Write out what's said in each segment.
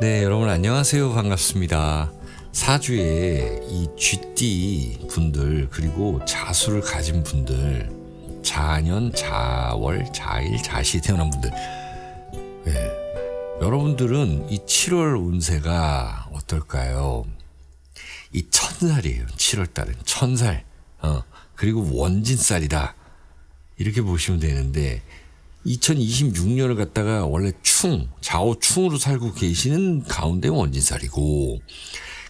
네, 여러분 안녕하세요. 반갑습니다. 사주에 이 쥐띠 분들 그리고 자수를 가진 분들, 자년, 자월, 자일, 자시에 태어난 분들, 네, 여러분들은 이 7월 운세가 어떨까요? 이 천살이에요. 7월 달은 천살, 그리고 원진살이다. 이렇게 보시면 되는데 2026년을 갖다가 원래 좌우충으로 살고 계시는 가운데 원진살이고,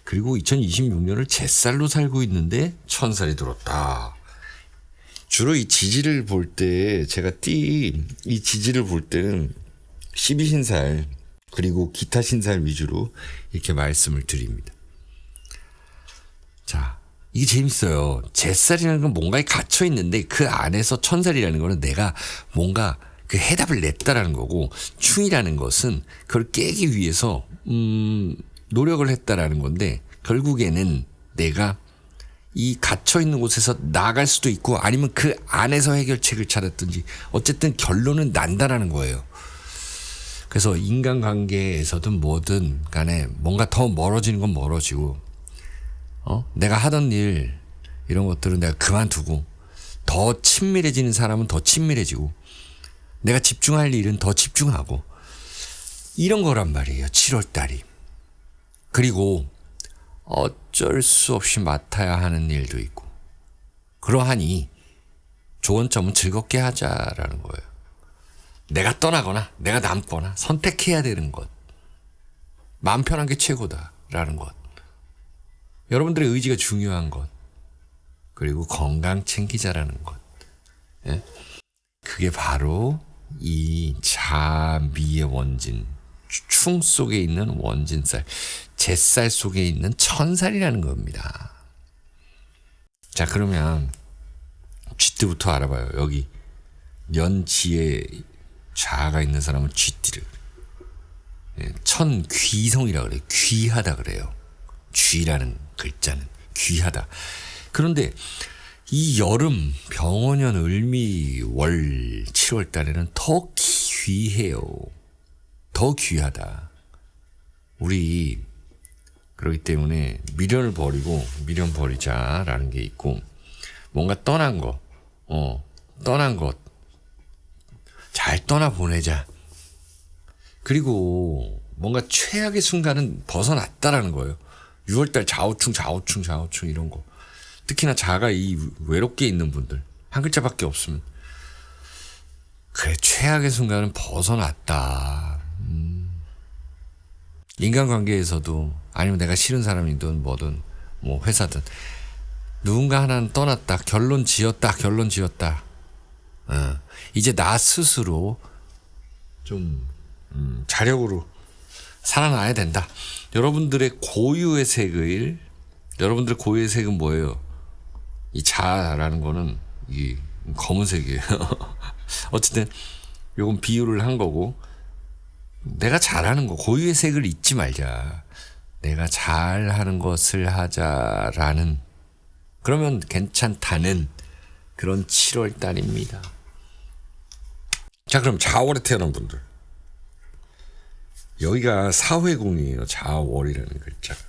그리고 2026년을 제살로 살고 있는데 천살이 들었다. 주로 이 지지를 볼 때 제가 이 지지를 볼 때는 12신살 그리고 기타 신살 위주로 이렇게 말씀을 드립니다. 자, 이게 재밌어요. 제살이라는 건 뭔가에 갇혀 있는데 그 안에서 천살이라는 거는 내가 뭔가 그 해답을 냈다라는 거고, 충이라는 것은 그걸 깨기 위해서 노력을 했다라는 건데, 결국에는 내가 이 갇혀 있는 곳에서 나갈 수도 있고 아니면 그 안에서 해결책을 찾았든지 어쨌든 결론은 난다라는 거예요. 그래서 인간관계에서든 뭐든 간에 뭔가 더 멀어지는 건 멀어지고, 내가 하던 일 이런 것들은 내가 그만두고 더 친밀해지는 사람은 더 친밀해지고, 내가 집중할 일은 더 집중하고, 이런 거란 말이에요. 7월달이. 그리고 어쩔 수 없이 맡아야 하는 일도 있고, 그러하니 좋은 점은 즐겁게 하자라는 거예요. 내가 떠나거나 내가 남거나 선택해야 되는 것, 마음 편한 게 최고다라는 것, 여러분들의 의지가 중요한 것, 그리고 건강 챙기자라는 것. 예? 그게 바로 이 자미의 원진, 충 속에 있는 원진살, 제살 속에 있는 천살이라는 겁니다. 자, 그러면 쥐띠부터 알아봐요. 여기 년지에 자가 있는 사람은 쥐띠를 천귀성이라 그래요. 귀하다 그래요. 쥐라는 글자는 귀하다. 그런데 이 여름 병원년 을미월 7월 달에는 더 귀해요. 더 귀하다. 우리 그렇기 때문에 미련을 버리고 미련 버리자라는 게 있고, 뭔가 떠난 것 잘 떠나 보내자. 그리고 뭔가 최악의 순간은 벗어났다라는 거예요. 6월달 좌우충 이런 거. 특히나 자가 이 외롭게 있는 분들, 한 글자밖에 없으면 그래, 최악의 순간은 벗어났다. 인간관계에서도 아니면 내가 싫은 사람이든 뭐든 뭐 회사든 누군가 하나는 떠났다. 결론 지었다. 이제 나 스스로 좀 자력으로 살아나야 된다. 여러분들의 고유의 색은 뭐예요? 이 자라는 거는 이 검은색이에요. 어쨌든 요건 비유를 한 거고, 내가 잘하는 거, 고유의 색을 잊지 말자. 내가 잘하는 것을 하자라는, 그러면 괜찮다는 그런 7월 달입니다. 자, 그럼 자월에 태어난 분들, 여기가 사회공이에요. 자월이라는 글자가.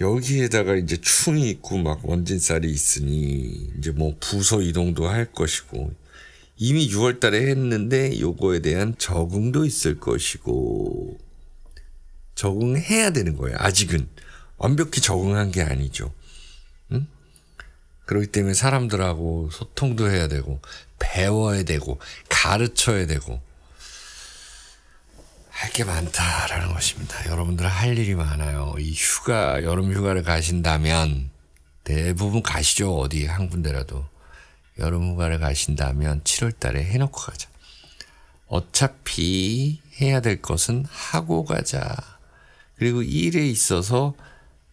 여기에다가 이제 충이 있고 막 원진살이 있으니 이제 뭐 부서 이동도 할 것이고, 이미 6월 달에 했는데 요거에 대한 적응도 있을 것이고, 적응해야 되는 거예요. 아직은 완벽히 적응한 게 아니죠. 그렇기 때문에 사람들하고 소통도 해야 되고, 배워야 되고, 가르쳐야 되고, 할 게 많다라는 것입니다. 여러분들 할 일이 많아요. 이 여름 휴가를 가신다면, 대부분 가시죠. 어디 한 군데라도. 여름 휴가를 가신다면 7월 달에 해놓고 가자. 어차피 해야 될 것은 하고 가자. 그리고 일에 있어서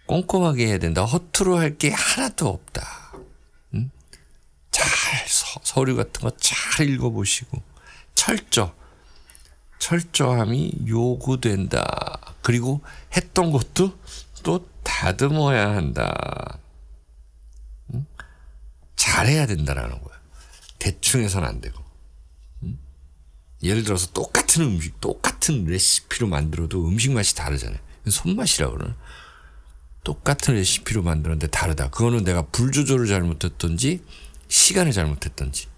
꼼꼼하게 해야 된다. 허투루 할 게 하나도 없다. 잘 서류 같은 거 잘 읽어보시고, 철저함이 요구된다. 그리고 했던 것도 또 다듬어야 한다. 잘해야 된다라는 거야. 대충 해서는 안 되고. 예를 들어서 똑같은 음식, 똑같은 레시피로 만들어도 음식 맛이 다르잖아요. 손맛이라고 그러나? 똑같은 레시피로 만들었는데 다르다. 그거는 내가 불 조절을 잘못했던지 시간을 잘못했던지,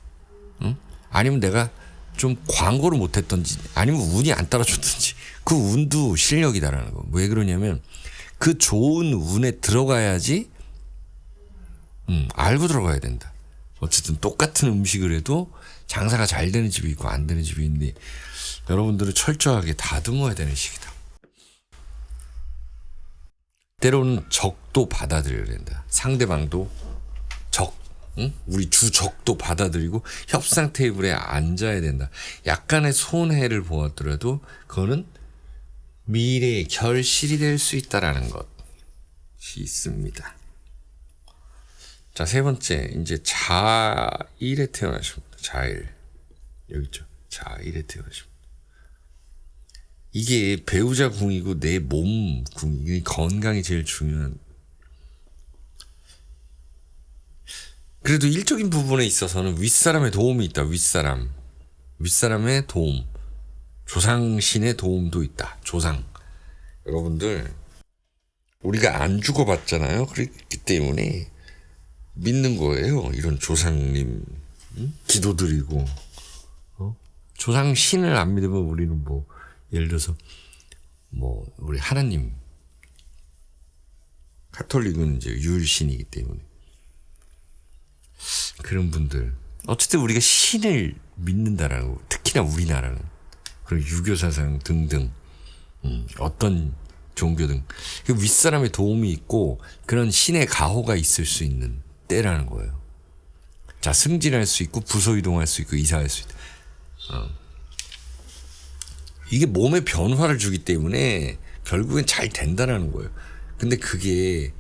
응? 아니면 내가 좀 광고를 못했던지, 아니면 운이 안 따라줬던지. 그 운도 실력이다라는 거. 왜 그러냐면 그 좋은 운에 들어가야지, 알고 들어가야 된다. 어쨌든 똑같은 음식을 해도 장사가 잘 되는 집이 있고 안 되는 집이 있는데, 여러분들은 철저하게 다듬어야 되는 시기다. 때로는 적도 받아들여야 된다. 상대방도 적, 응? 우리 주적도 받아들이고 협상 테이블에 앉아야 된다. 약간의 손해를 보았더라도 그거는 미래의 결실이 될 수 있다라는 것이 있습니다. 자, 세 번째, 이제 자일에 태어나십니다. 자일. 여기 있죠. 자일에 태어나십니다. 이게 배우자 궁이고 내 몸 궁이, 건강이 제일 중요한. 그래도 일적인 부분에 있어서는 윗사람의 도움이 있다. 윗사람의 도움. 조상신의 도움도 있다. 조상. 여러분들, 우리가 안 죽어봤잖아요. 그렇기 때문에 믿는 거예요. 이런 조상님, 기도드리고. 조상신을 안 믿으면 우리는 뭐, 예를 들어서 우리 하나님, 가톨릭은 이제 유일신이기 때문에 그런 분들, 어쨌든 우리가 신을 믿는다라는 거, 특히나 우리나라는 그리고 유교 사상 등등, 어떤 종교든 그 윗사람의 도움이 있고 그런 신의 가호가 있을 수 있는 때라는 거예요. 자, 승진할 수 있고 부서 이동할 수 있고 이사할 수 있다. 이게 몸에 변화를 주기 때문에 결국엔 잘 된다라는 거예요. 근데 그게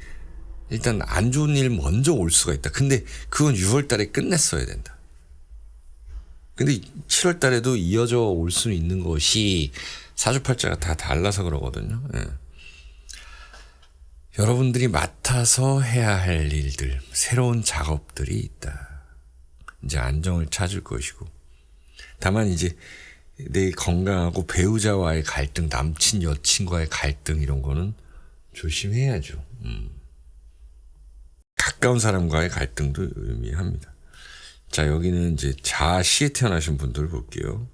일단 안 좋은 일 먼저 올 수가 있다. 근데 그건 6월 달에 끝냈어야 된다. 근데 7월 달에도 이어져 올 수 있는 것이 사주팔자가 다 달라서 그러거든요. 예. 여러분들이 맡아서 해야 할 일들, 새로운 작업들이 있다. 이제 안정을 찾을 것이고, 다만 이제 내 건강하고 배우자와의 갈등, 남친, 여친과의 갈등, 이런 거는 조심해야죠. 가까운 사람과의 갈등도 의미합니다. 자, 여기는 이제 자시에 태어나신 분들 볼게요.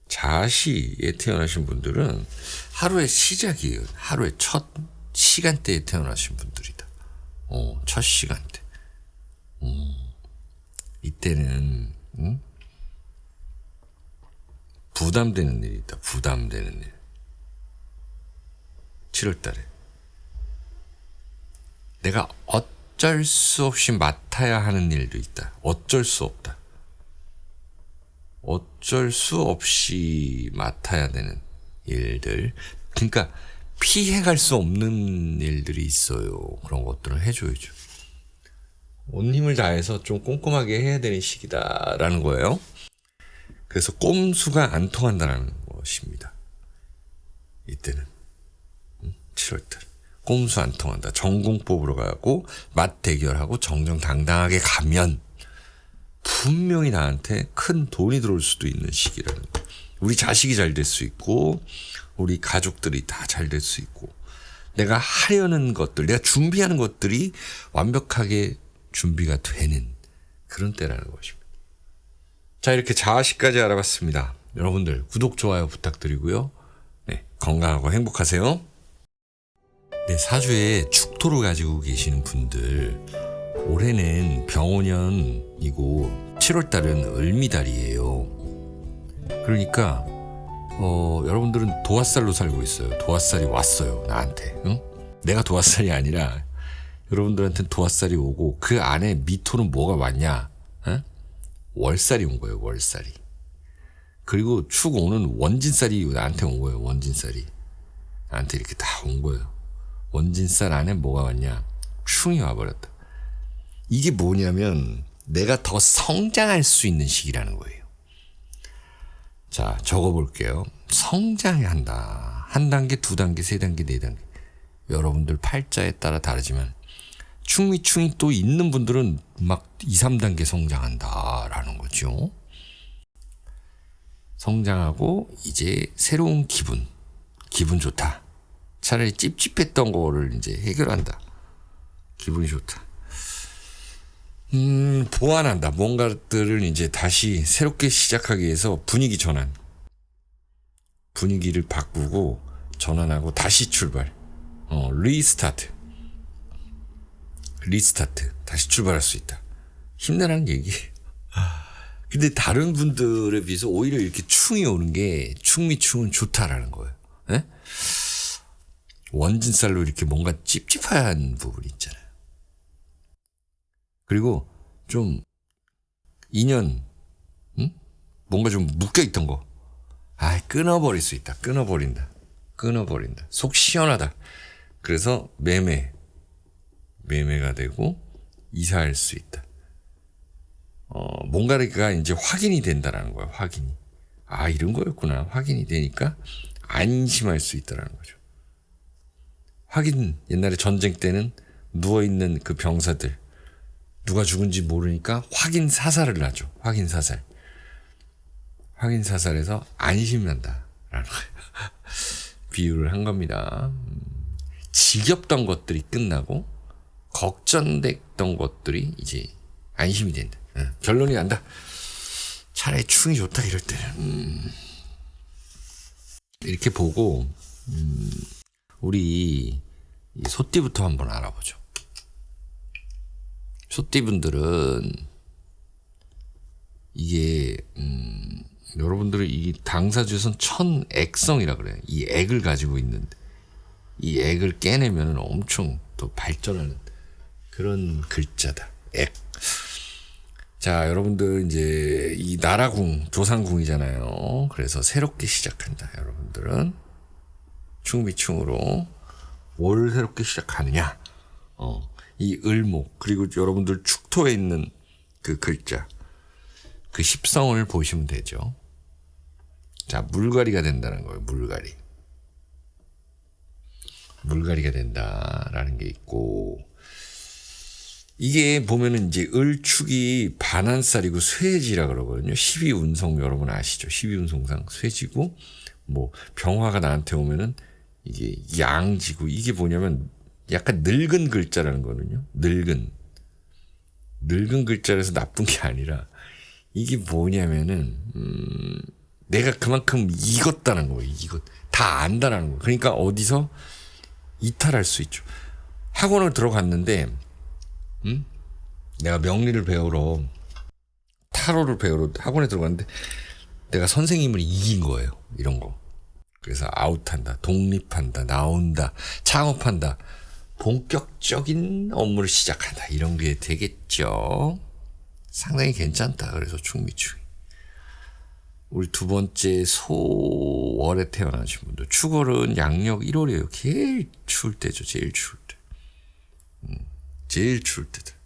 자시에 태어나신 분들은 하루의 시작이에요. 하루의 첫 시간대에 태어나신 분들이다. 첫 시간대. 이때는, 부담되는 일이 있다. 부담되는 일. 7월 달에. 내가 어쩔 수 없이 맡아야 하는 일도 있다. 어쩔 수 없다. 어쩔 수 없이 맡아야 되는 일들. 그러니까 피해갈 수 없는 일들이 있어요. 그런 것들을 해줘야죠. 온 힘을 다해서 좀 꼼꼼하게 해야 되는 시기다라는 거예요. 그래서 꼼수가 안 통한다는 것입니다. 이때는 7월달 꼼수 안 통한다. 전공법으로 가고 맞대결하고 정정당당하게 가면 분명히 나한테 큰 돈이 들어올 수도 있는 시기라는 거예요. 우리 자식이 잘 될 수 있고 우리 가족들이 다 잘 될 수 있고 내가 하려는 것들, 내가 준비하는 것들이 완벽하게 준비가 되는 그런 때라는 것입니다. 자, 이렇게 자아시까지 알아봤습니다. 여러분들 구독, 좋아요 부탁드리고요. 네, 건강하고 행복하세요. 네, 사주에 축토를 가지고 계시는 분들, 올해는 병원년이고 7월달은 을미달이에요. 그러니까 여러분들은 도화살로 살고 있어요. 도화살이 왔어요, 나한테. 응? 내가 도화살이 아니라 여러분들한테는 도화살이 오고 그 안에 미토는 뭐가 왔냐? 응? 월살이 온 거예요. 월살이. 그리고 축 오는 원진살이 나한테 온 거예요. 원진살이 나한테 이렇게 다 온 거예요. 원진살 안에 뭐가 왔냐? 충이 와버렸다. 이게 뭐냐면 내가 더 성장할 수 있는 시기라는 거예요. 자, 적어볼게요. 성장해야 한다. 한 단계, 두 단계, 세 단계, 네 단계. 여러분들 팔자에 따라 다르지만 충이 또 있는 분들은 막 2, 3단계 성장한다라는 거죠. 성장하고 이제 새로운 기분 좋다. 차라리 찝찝했던 거를 이제 해결한다. 기분이 좋다. 보완한다. 뭔가들을 이제 다시 새롭게 시작하기 위해서 분위기 전환. 분위기를 바꾸고 전환하고 다시 출발. 리스타트. 다시 출발할 수 있다. 힘내라는 얘기예요. 근데 다른 분들에 비해서 오히려 이렇게 충이 오는 게 충미충은 좋다라는 거예요. 네? 원진살로 이렇게 뭔가 찝찝한 부분이 있잖아요. 그리고 좀 인연, 뭔가 좀 묶여있던 거, 끊어버릴 수 있다. 끊어버린다. 속 시원하다. 그래서 매매가 되고 이사할 수 있다. 뭔가가 이제 확인이 된다라는 거야. 확인이. 이런 거였구나. 확인이 되니까 안심할 수 있다라는 거죠. 옛날에 전쟁 때는 누워있는 그 병사들, 누가 죽은지 모르니까 확인 사살을 하죠. 확인 사살해서 안심한다라는 거예요. 비유를 한 겁니다. 지겹던 것들이 끝나고 걱정됐던 것들이 이제 안심이 된다. 결론이 난다. 차라리 충이 좋다 이럴 때는. 이렇게 보고 우리 이 소띠부터 한번 알아보죠. 소띠분들은 이게 여러분들은 이 당사주에서는 천액성이라 그래요. 이 액을 가지고 있는데 이 액을 깨내면 엄청 또 발전하는 그런 글자다. 액. 자, 여러분들 이제 이 나라궁, 조상궁이잖아요. 그래서 새롭게 시작한다. 여러분들은 충미충으로 뭘 새롭게 시작하느냐? 이 을목 그리고 여러분들 축토에 있는 그 글자, 그 십성을 보시면 되죠. 자, 물갈이가 된다는 거예요. 물갈이가 된다라는 게 있고, 이게 보면은 이제 을축이 반한살이고 쇠지라 그러거든요. 12운성 여러분 아시죠? 12운성상 쇠지고, 뭐 병화가 나한테 오면은 이게 양지고, 이게 뭐냐면 약간 늙은 글자라는 거거든요. 늙은 글자라서 나쁜 게 아니라 이게 뭐냐면은 내가 그만큼 익었다는 거예요. 다 안다라는 거예요. 그러니까 어디서 이탈할 수 있죠. 학원을 들어갔는데 내가 명리를 배우러, 타로를 배우러 학원에 들어갔는데 내가 선생님을 이긴 거예요. 이런 거. 그래서 아웃한다, 독립한다, 나온다, 창업한다, 본격적인 업무를 시작한다. 이런 게 되겠죠. 상당히 괜찮다. 그래서 충미충. 우리 두 번째 소월에 태어나신 분들, 축월은 양력 1월이에요. 제일 추울 때죠. 제일 추울 때. 제일 추울 때다.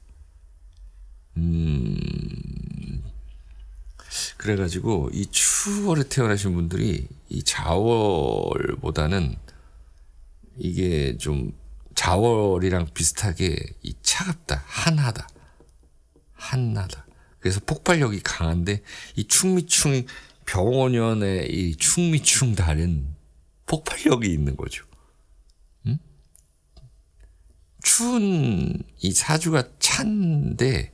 그래가지고 이 추월에 태어나신 분들이 이 자월보다는 이게 좀 자월이랑 비슷하게 이 차갑다, 한하다. 그래서 폭발력이 강한데 이 충미충 병원연의 이 충미충 다른 폭발력이 있는 거죠. 추운 이 사주가 찬데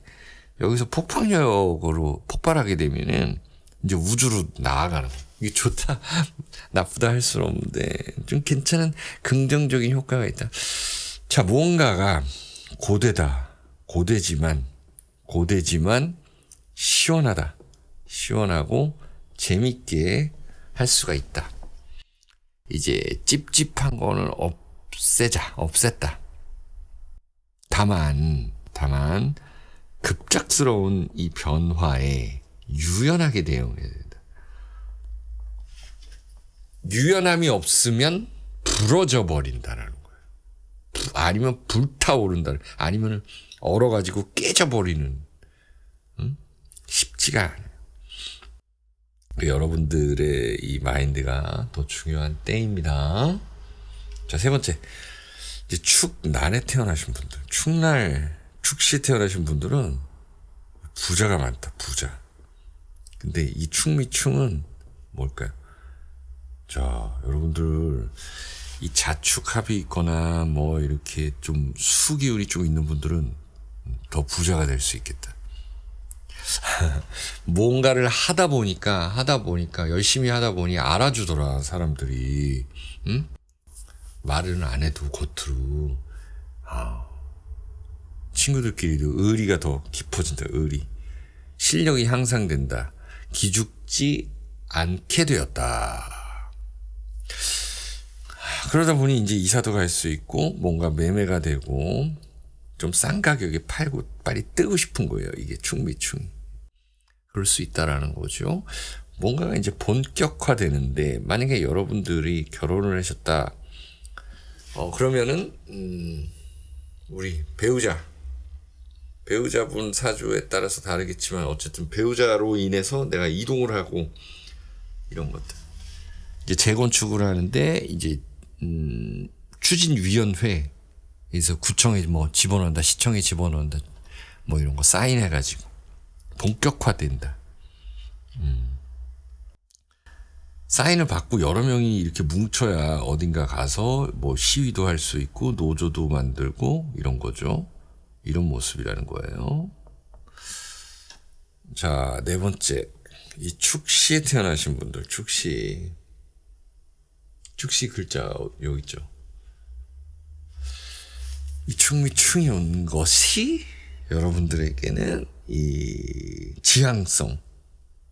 여기서 폭발력으로 폭발하게 되면은 이제 우주로 나아가는 거예요. 이게 좋다, 나쁘다 할 수는 없는데 좀 괜찮은 긍정적인 효과가 있다. 자, 무언가가 고되지만 시원하다. 시원하고 재밌게 할 수가 있다. 이제 찝찝한 거는 없앴다. 다만 급작스러운 이 변화에 유연하게 대응해야 된다. 유연함이 없으면 부러져 버린다라는 거예요. 아니면 불타오른다. 아니면 얼어가지고 깨져버리는. 쉽지가 않아요. 여러분들의 이 마인드가 더 중요한 때입니다. 자, 세 번째. 이제 축날에 태어나신 분들, 축시에 태어나신 분들은 부자가 많다. 부자. 근데 이 충미충은 뭘까요? 자, 여러분들 이 자축합이 있거나 뭐 이렇게 좀 수기운이 좀 있는 분들은 더 부자가 될 수 있겠다. 뭔가를 하다 보니까 열심히 하다 보니 알아주더라 사람들이. 응? 말은 안 해도 겉으로. 친구들끼리도 의리가 더 깊어진다. 의리. 실력이 향상된다. 기죽지 않게 되었다. 그러다 보니 이제 이사도 갈 수 있고 뭔가 매매가 되고 좀 싼 가격에 팔고 빨리 뜨고 싶은 거예요. 이게 충미충. 그럴 수 있다라는 거죠. 뭔가가 이제 본격화되는데 만약에 여러분들이 결혼을 하셨다. 그러면은 우리 배우자분 사주에 따라서 다르겠지만 어쨌든 배우자로 인해서 내가 이동을 하고 이런 것들. 이제 재건축을 하는데 이제 추진위원회에서 구청에 뭐 집어넣는다, 시청에 집어넣는다, 뭐 이런 거 사인해가지고 본격화된다. 사인을 받고 여러 명이 이렇게 뭉쳐야 어딘가 가서 뭐 시위도 할 수 있고 노조도 만들고 이런 거죠. 이런 모습이라는 거예요. 자, 네 번째. 이 축시에 태어나신 분들, 축시 글자 여기 있죠. 이 충이 온 것이 여러분들에게는 이 지향성,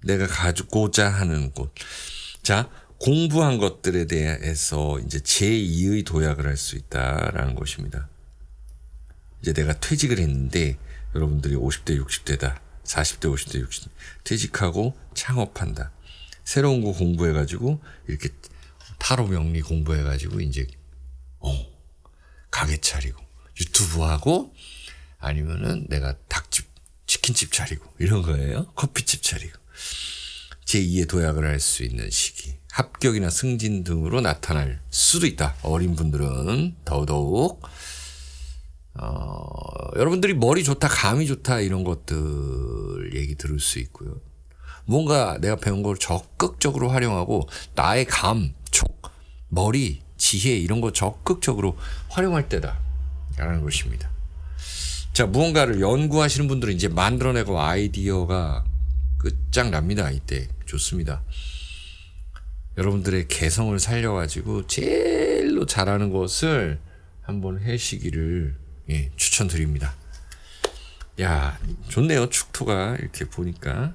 내가 가지고자 하는 곳. 자, 공부한 것들에 대해서 이제 제2의 도약을 할 수 있다라는 것입니다. 이제 내가 퇴직을 했는데 여러분들이 50대, 60대다. 40대, 50대, 60대 퇴직하고 창업한다. 새로운 거 공부해가지고 이렇게 타로 명리 공부해가지고 이제 가게 차리고 유튜브 하고 아니면은 내가 닭집, 치킨집 차리고 이런 거예요. 커피집 차리고 제2의 도약을 할 수 있는 시기. 합격이나 승진 등으로 나타날 수도 있다. 어린 분들은 더더욱 여러분들이 머리 좋다, 감이 좋다 이런 것들 얘기 들을 수 있고요. 뭔가 내가 배운 걸 적극적으로 활용하고 나의 감, 촉, 머리, 지혜 이런 거 적극적으로 활용할 때다 라는 것입니다. 자, 무언가를 연구하시는 분들은 이제 만들어내고 아이디어가 끝장납니다. 이때 좋습니다. 여러분들의 개성을 살려가지고 제일로 잘하는 것을 한번 해시기를 추천드립니다. 야, 좋네요. 축토가 이렇게 보니까.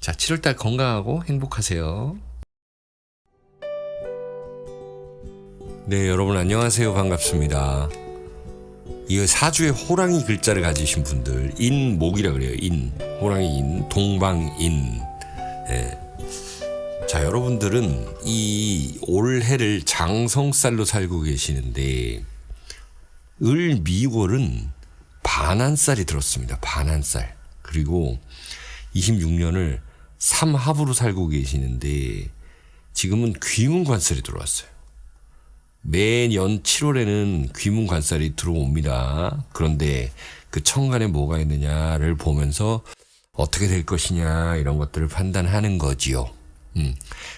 자, 7월달 건강하고 행복하세요. 네, 여러분 안녕하세요. 반갑습니다. 이 사주에 호랑이 글자를 가지신 분들, 인목이라 그래요. 호랑이 인, 동방인. 자, 여러분들은 이 올해를 장성살로 살고 계시는데 을미월은 반한살이 들었습니다. 반한살. 그리고 26년을 삼합으로 살고 계시는데 지금은 귀문관살이 들어왔어요. 매년 7월에는 귀문관살이 들어옵니다. 그런데 그 천간에 뭐가 있느냐를 보면서 어떻게 될 것이냐 이런 것들을 판단하는 거지요.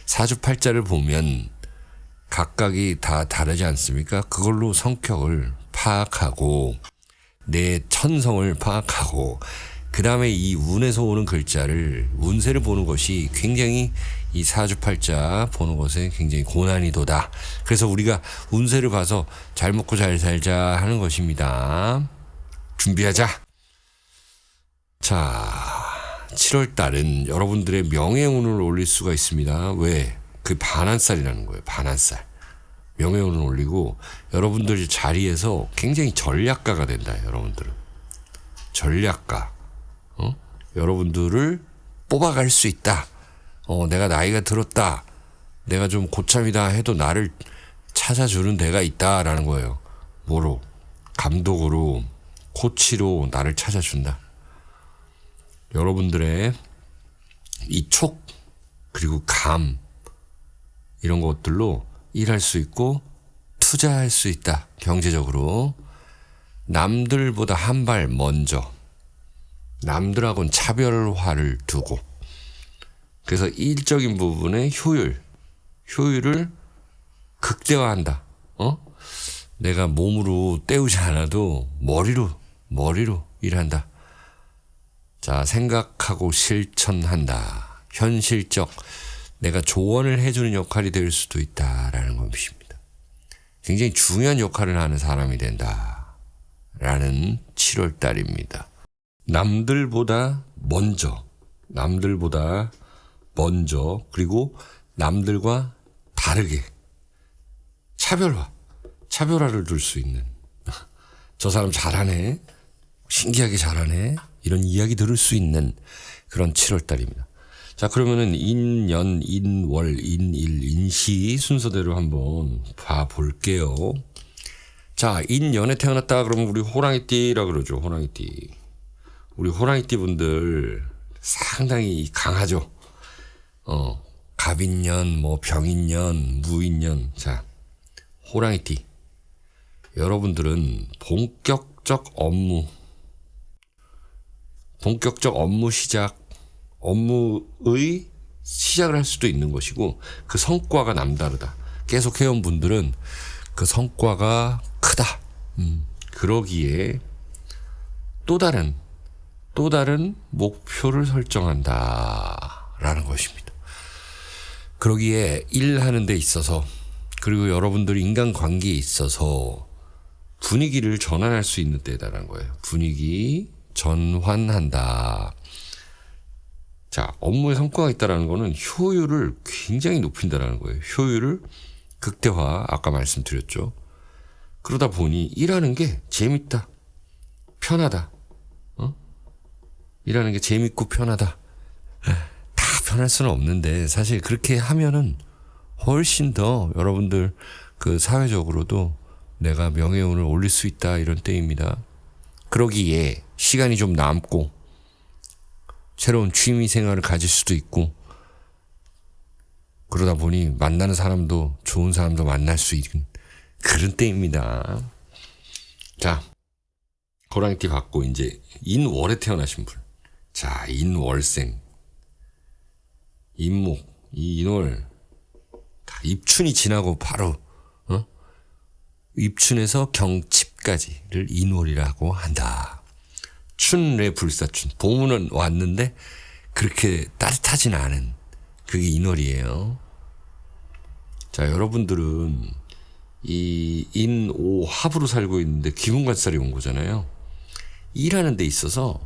사주팔자를 보면 각각이 다 다르지 않습니까? 그걸로 성격을 파악하고 내 천성을 파악하고 그 다음에 이 운에서 오는 글자를 운세를 보는 것이 굉장히 이 사주팔자 보는 것에 굉장히 고난이도다. 그래서 우리가 운세를 봐서 잘 먹고 잘 살자 하는 것입니다. 준비하자. 자, 7월 달은 여러분들의 명예운을 올릴 수가 있습니다. 왜? 그 반한살이라는 거예요. 반한살. 명예운을 올리고 여러분들 자리에서 굉장히 전략가가 된다. 여러분들은. 전략가. 여러분들을 뽑아갈 수 있다. 내가 나이가 들었다. 내가 좀 고참이다 해도 나를 찾아주는 데가 있다라는 거예요. 뭐로? 감독으로, 코치로 나를 찾아준다. 여러분들의 이 촉, 그리고 감, 이런 것들로 일할 수 있고 투자할 수 있다. 경제적으로. 남들보다 한 발 먼저. 남들하고는 차별화를 두고 그래서 일적인 부분의 효율을 극대화한다. 내가 몸으로 때우지 않아도 머리로 일한다. 자, 생각하고 실천한다. 현실적, 내가 조언을 해주는 역할이 될 수도 있다라는 것입니다. 굉장히 중요한 역할을 하는 사람이 된다. 라는 7월 달입니다. 남들보다 먼저, 그리고 남들과 다르게 차별화를 둘 수 있는, 저 사람 잘하네, 신기하게 잘하네, 이런 이야기 들을 수 있는 그런 7월 달입니다. 자, 그러면은 인연, 인월, 인일, 인시 순서대로 한번 봐볼게요. 자, 인연에 태어났다 그러면 우리 호랑이띠라 그러죠. 호랑이띠. 우리 호랑이띠 분들 상당히 강하죠. 갑인년, 병인년, 무인년. 자, 호랑이띠. 여러분들은 본격적 업무 업무의 시작을 할 수도 있는 것이고, 그 성과가 남다르다. 계속 해온 분들은 그 성과가 크다. 그러기에 또 다른 목표를 설정한다라는 것입니다. 그러기에 일하는 데 있어서, 그리고 여러분들 인간관계에 있어서 분위기를 전환할 수 있는 때다라는 거예요. 분위기 전환한다. 자, 업무의 성과가 있다라는 거는 효율을 굉장히 높인다라는 거예요. 효율을 극대화, 아까 말씀드렸죠. 그러다 보니 일하는 게 재밌다, 편하다. 일하는 게 재밌고 편하다. 다 편할 수는 없는데 사실 그렇게 하면은 훨씬 더 여러분들 그 사회적으로도 내가 명예운을 올릴 수 있다, 이런 때입니다. 그러기에 시간이 좀 남고 새로운 취미 생활을 가질 수도 있고, 그러다 보니 만나는 사람도 좋은 사람도 만날 수 있는 그런 때입니다. 자, 호랑이띠 받고 이제 인월에 태어나신 분. 자, 인월생. 인목, 이 인월. 입춘이 지나고 바로 입춘에서 경칩까지를 인월이라고 한다. 춘래 불사춘. 봄은 왔는데 그렇게 따뜻하진 않은 그게 인월이에요. 자, 여러분들은 이 인오 합으로 살고 있는데 기분관살이 온 거잖아요. 일하는 데 있어서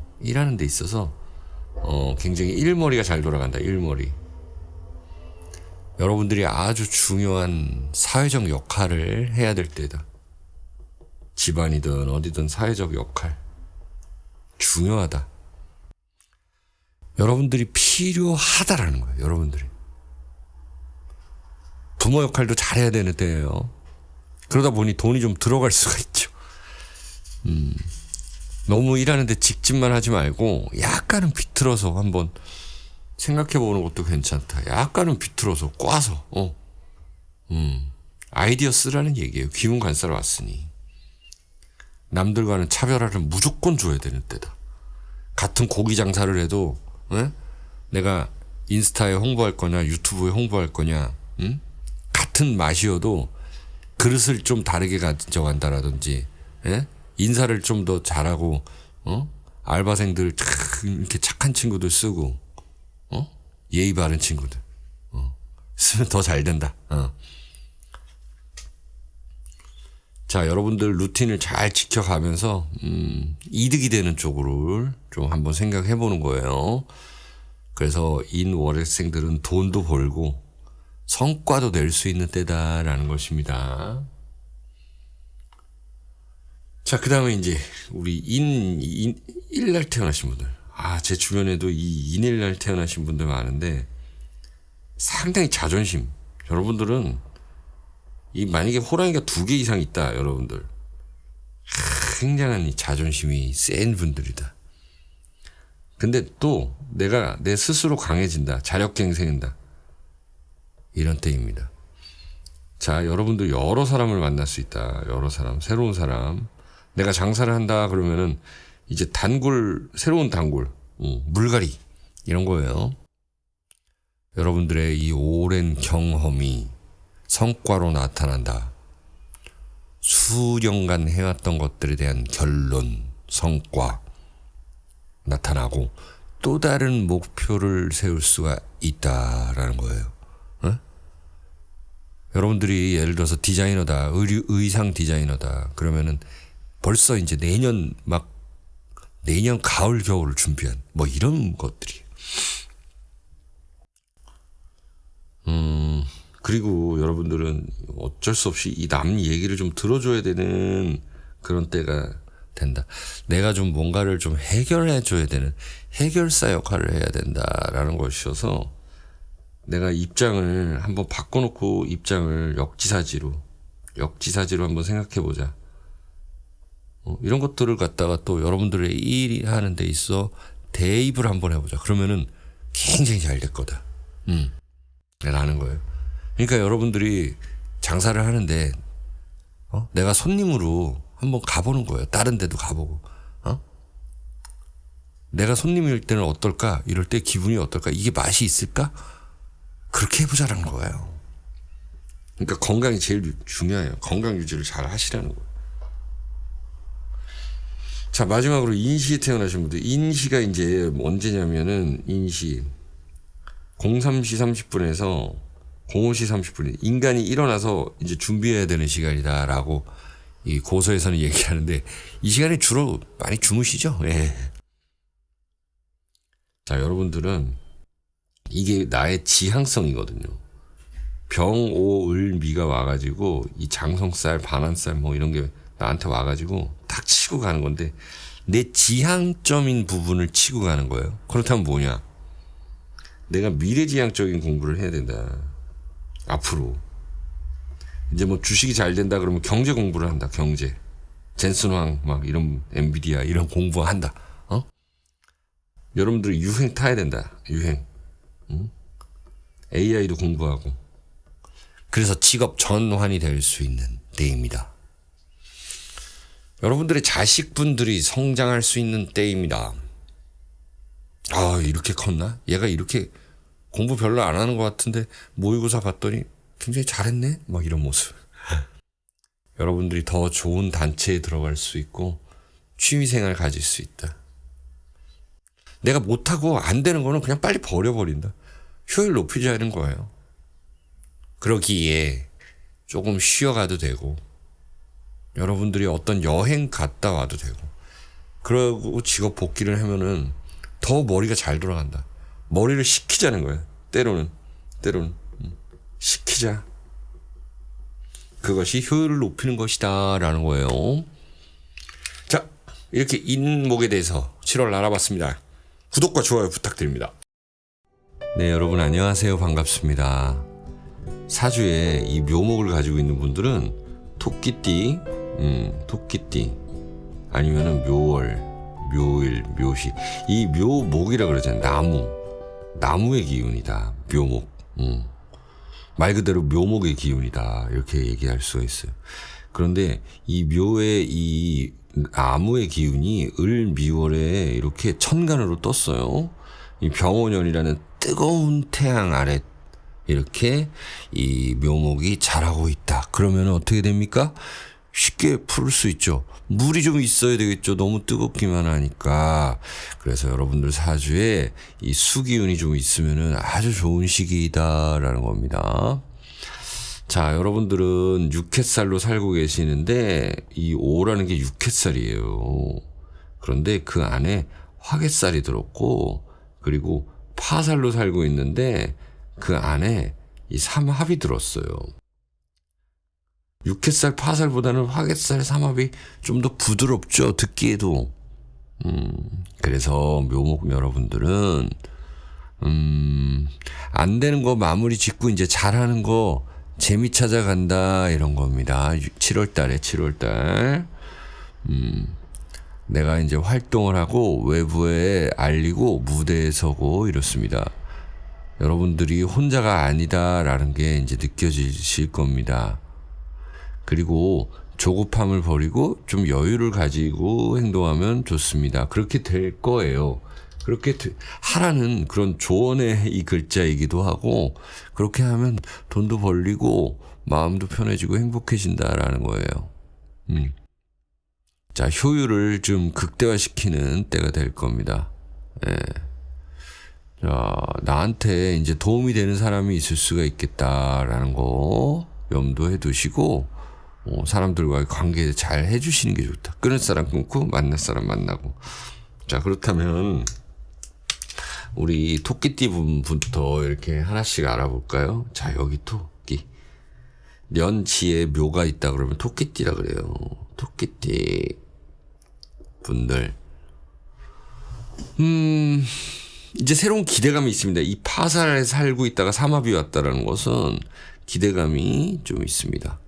굉장히 일머리가 잘 돌아간다. 일머리. 여러분들이 아주 중요한 사회적 역할을 해야 될 때다. 집안이든 어디든 사회적 역할. 중요하다. 여러분들이 필요하다라는 거예요. 여러분들이. 부모 역할도 잘해야 되는 때예요. 그러다 보니 돈이 좀 들어갈 수가 있죠. 너무 일하는데 직진만 하지 말고 약간은 비틀어서 한번 생각해보는 것도 괜찮다. 약간은 비틀어서 꽈서 아이디어 쓰라는 얘기예요. 귀문관사로 왔으니. 남들과는 차별화를 무조건 줘야 되는 때다. 같은 고기 장사를 해도 내가 인스타에 홍보할 거냐 유튜브에 홍보할 거냐, 같은 맛이어도 그릇을 좀 다르게 가져간다라든지, 인사를 좀 더 잘하고, 알바생들 이렇게 착한 친구들 쓰고, 예의 바른 친구들 쓰면 더 잘 된다. 자, 여러분들 루틴을 잘 지켜가면서 이득이 되는 쪽으로 좀 한번 생각해 보는 거예요. 그래서 인월생들은 돈도 벌고 성과도 낼 수 있는 때다라는 것입니다. 자, 그 다음에 이제 우리 일날 태어나신 분들. 제 주변에도 이 인일날 태어나신 분들 많은데 상당히 자존심. 여러분들은 만약에 호랑이가 2개 이상 있다, 여러분들. 굉장한 이 자존심이 센 분들이다. 근데 또 내가 내 스스로 강해진다. 자력갱생한다. 이런 때입니다. 자, 여러분들 여러 사람을 만날 수 있다. 여러 사람, 새로운 사람. 내가 장사를 한다 그러면은 이제 새로운 단골, 물갈이 이런 거예요. 여러분들의 이 오랜 경험이 성과로 나타난다. 수년간 해왔던 것들에 대한 결론, 성과 나타나고 또 다른 목표를 세울 수가 있다라는 거예요. 어? 여러분들이 예를 들어서 디자이너다, 의상 디자이너다 그러면은 벌써 이제 내년 가을 겨울을 준비한 뭐 이런 것들이. 그리고 여러분들은 어쩔 수 없이 이 남 얘기를 좀 들어줘야 되는 그런 때가 된다. 내가 좀 뭔가를 좀 해결해줘야 되는 해결사 역할을 해야 된다라는 것이어서 내가 입장을 한번 바꿔놓고 입장을 역지사지로 한번 생각해보자. 이런 것들을 갖다가 또 여러분들의 일이 하는 데 있어 대입을 한번 해보자. 그러면은 굉장히 잘 될 거다. 라는 거예요. 그러니까 여러분들이 장사를 하는데 내가 손님으로 한번 가보는 거예요. 다른 데도 가보고. 내가 손님일 때는 어떨까? 이럴 때 기분이 어떨까? 이게 맛이 있을까? 그렇게 해보자라는 거예요. 그러니까 건강이 제일 중요해요. 건강 유지를 잘 하시라는 거예요. 자, 마지막으로 인시에 태어나신 분들. 인시가 이제 언제냐면은 인시 03시 30분에서 05시 30분에 인간이 일어나서 이제 준비해야 되는 시간이다라고 이 고서에서는 얘기하는데 이 시간에 주로 많이 주무시죠? 예. 자, 여러분들은 이게 나의 지향성이거든요. 병오을미가 와가지고 이 장성살, 반환살 뭐 이런 게 나한테 와가지고 딱 치고 가는 건데 내 지향점인 부분을 치고 가는 거예요. 그렇다면 뭐냐? 내가 미래지향적인 공부를 해야 된다. 앞으로 이제 뭐 주식이 잘 된다 그러면 경제 공부를 한다. 경제, 젠슨황 막 이런 엔비디아 이런 공부한다. 여러분들이 유행 타야 된다. 유행. AI도 공부하고. 그래서 직업 전환이 될 수 있는 때입니다. 여러분들의 자식분들이 성장할 수 있는 때입니다. 아, 이렇게 컸나? 얘가 이렇게 공부 별로 안 하는 것 같은데 모의고사 봤더니 굉장히 잘했네? 막 이런 모습. 여러분들이 더 좋은 단체에 들어갈 수 있고 취미생활 가질 수 있다. 내가 못하고 안 되는 거는 그냥 빨리 버려버린다. 효율 높이자는 거예요. 그러기에 조금 쉬어가도 되고 여러분들이 어떤 여행 갔다 와도 되고 그러고 직업 복귀를 하면은 더 머리가 잘 돌아간다. 머리를 식히자는 거야. 때로는 식히자. 그것이 효율을 높이는 것이다 라는 거예요. 자, 이렇게 인목에 대해서 7월 알아봤습니다. 구독과 좋아요 부탁드립니다. 네, 여러분 안녕하세요. 반갑습니다. 사주에 이 묘목을 가지고 있는 분들은 토끼띠 아니면은 묘월, 묘일, 묘시. 이 묘목이라 그러잖아요. 나무의 기운이다. 묘목. 말 그대로 묘목의 기운이다. 이렇게 얘기할 수가 있어요. 그런데 이 묘의 이 나무의 기운이 을미월에 이렇게 천간으로 떴어요. 이 병오년이라는 뜨거운 태양 아래 이렇게 이 묘목이 자라고 있다. 그러면 어떻게 됩니까? 쉽게 풀 수 있죠. 물이 좀 있어야 되겠죠. 너무 뜨겁기만 하니까. 그래서 여러분들 사주에 이 수기운이 좀 있으면은 아주 좋은 시기이다라는 겁니다. 자, 여러분들은 육햇살로 살고 계시는데 이 오라는 게 육햇살이에요. 그런데 그 안에 화개살이 들었고 그리고 파살로 살고 있는데 그 안에 이 삼합이 들었어요. 육햇살 파살보다는 화개살 삼합이 좀 더 부드럽죠. 듣기에도. 그래서 묘목 여러분들은 안 되는 거 마무리 짓고 이제 잘하는 거 재미 찾아간다 이런 겁니다. 7월달. 내가 이제 활동을 하고 외부에 알리고 무대에 서고 이렇습니다. 여러분들이 혼자가 아니다라는 게 이제 느껴지실 겁니다. 그리고 조급함을 버리고 좀 여유를 가지고 행동하면 좋습니다. 그렇게 될 거예요. 그렇게 하라는 그런 조언의 이 글자이기도 하고, 그렇게 하면 돈도 벌리고 마음도 편해지고 행복해진다라는 거예요. 자, 효율을 좀 극대화시키는 때가 될 겁니다. 예. 자, 나한테 이제 도움이 되는 사람이 있을 수가 있겠다라는 거 염두해 두시고, 사람들과의 관계 잘 해주시는 게 좋다. 끊을 사람 끊고 만날 사람 만나고. 자, 그렇다면 우리 토끼띠 분부터 이렇게 하나씩 알아볼까요? 자, 여기 토끼. 년지에 묘가 있다 그러면 토끼띠라 그래요. 토끼띠 분들. 이제 새로운 기대감이 있습니다. 이 파살에 살고 있다가 삼합이 왔다라는 것은 기대감이 좀 있습니다.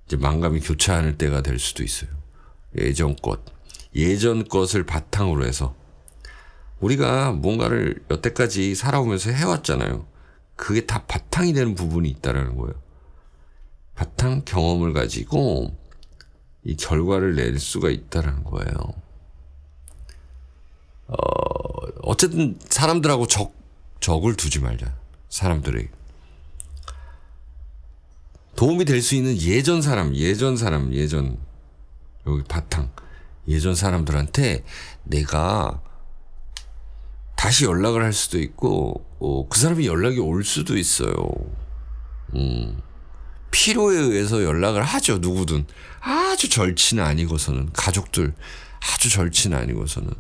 이제 만감이 교차하는 때가 될 수도 있어요. 예전 것을 바탕으로 해서 우리가 뭔가를 여태까지 살아오면서 해왔잖아요. 그게 다 바탕이 되는 부분이 있다라는 거예요. 바탕 경험을 가지고 이 결과를 낼 수가 있다라는 거예요. 어쨌든 사람들하고 적을 두지 말자. 사람들에게 도움이 될 수 있는 예전 여기 바탕 예전 사람들한테 내가 다시 연락을 할 수도 있고 그 사람이 연락이 올 수도 있어요. 필요에 의해서 연락을 하죠. 누구든 아주 절친 아니고서는 가족들 아주 절친 아니고서는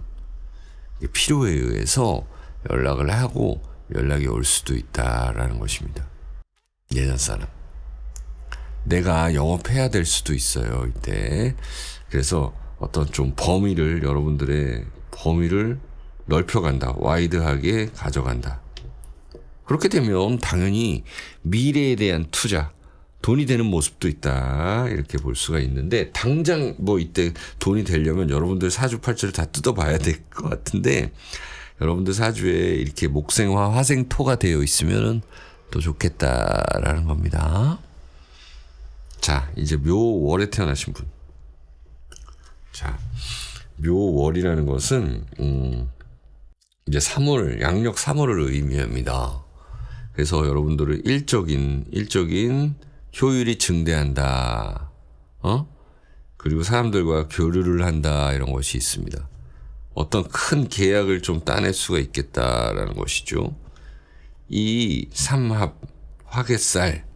필요에 의해서 연락을 하고 연락이 올 수도 있다라는 것입니다. 예전 사람 내가 영업해야 될 수도 있어요. 이때 그래서 어떤 좀 여러분들의 범위를 넓혀간다. 와이드하게 가져간다. 그렇게 되면 당연히 미래에 대한 투자 돈이 되는 모습도 있다. 이렇게 볼 수가 있는데 당장 이때 돈이 되려면 여러분들 사주팔자를 다 뜯어봐야 될 것 같은데 여러분들 사주에 이렇게 목생화 화생토가 되어 있으면 또 좋겠다라는 겁니다. 자, 이제 묘월에 태어나신 분. 자, 묘월이라는 것은 이제 양력 3월을 의미합니다. 그래서 여러분들은 일적인 효율이 증대한다. 그리고 사람들과 교류를 한다. 이런 것이 있습니다. 어떤 큰 계약을 좀 따낼 수가 있겠다라는 것이죠. 이 삼합, 화개살,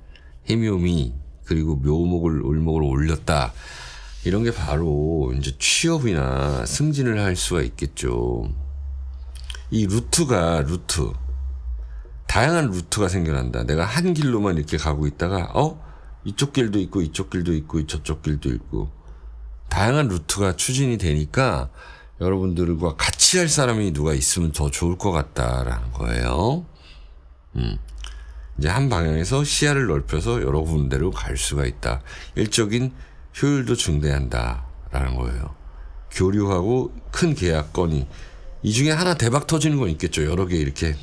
해묘미, 그리고 묘목을 을목을 올렸다. 이런 게 바로 이제 취업이나 승진을 할 수가 있겠죠. 이 다양한 루트가 생겨난다. 내가 한 길로만 이렇게 가고 있다가 이쪽 길도 있고 이쪽 길도 있고 저쪽 길도 있고 다양한 루트가 추진이 되니까 여러분들과 같이 할 사람이 누가 있으면 더 좋을 것 같다라는 거예요. 이제 한 방향에서 시야를 넓혀서 여러 군데로 갈 수가 있다. 일적인 효율도 증대한다라는 거예요. 교류하고 큰 계약건이 이 중에 하나 대박 터지는 건 있겠죠. 여러 개 이렇게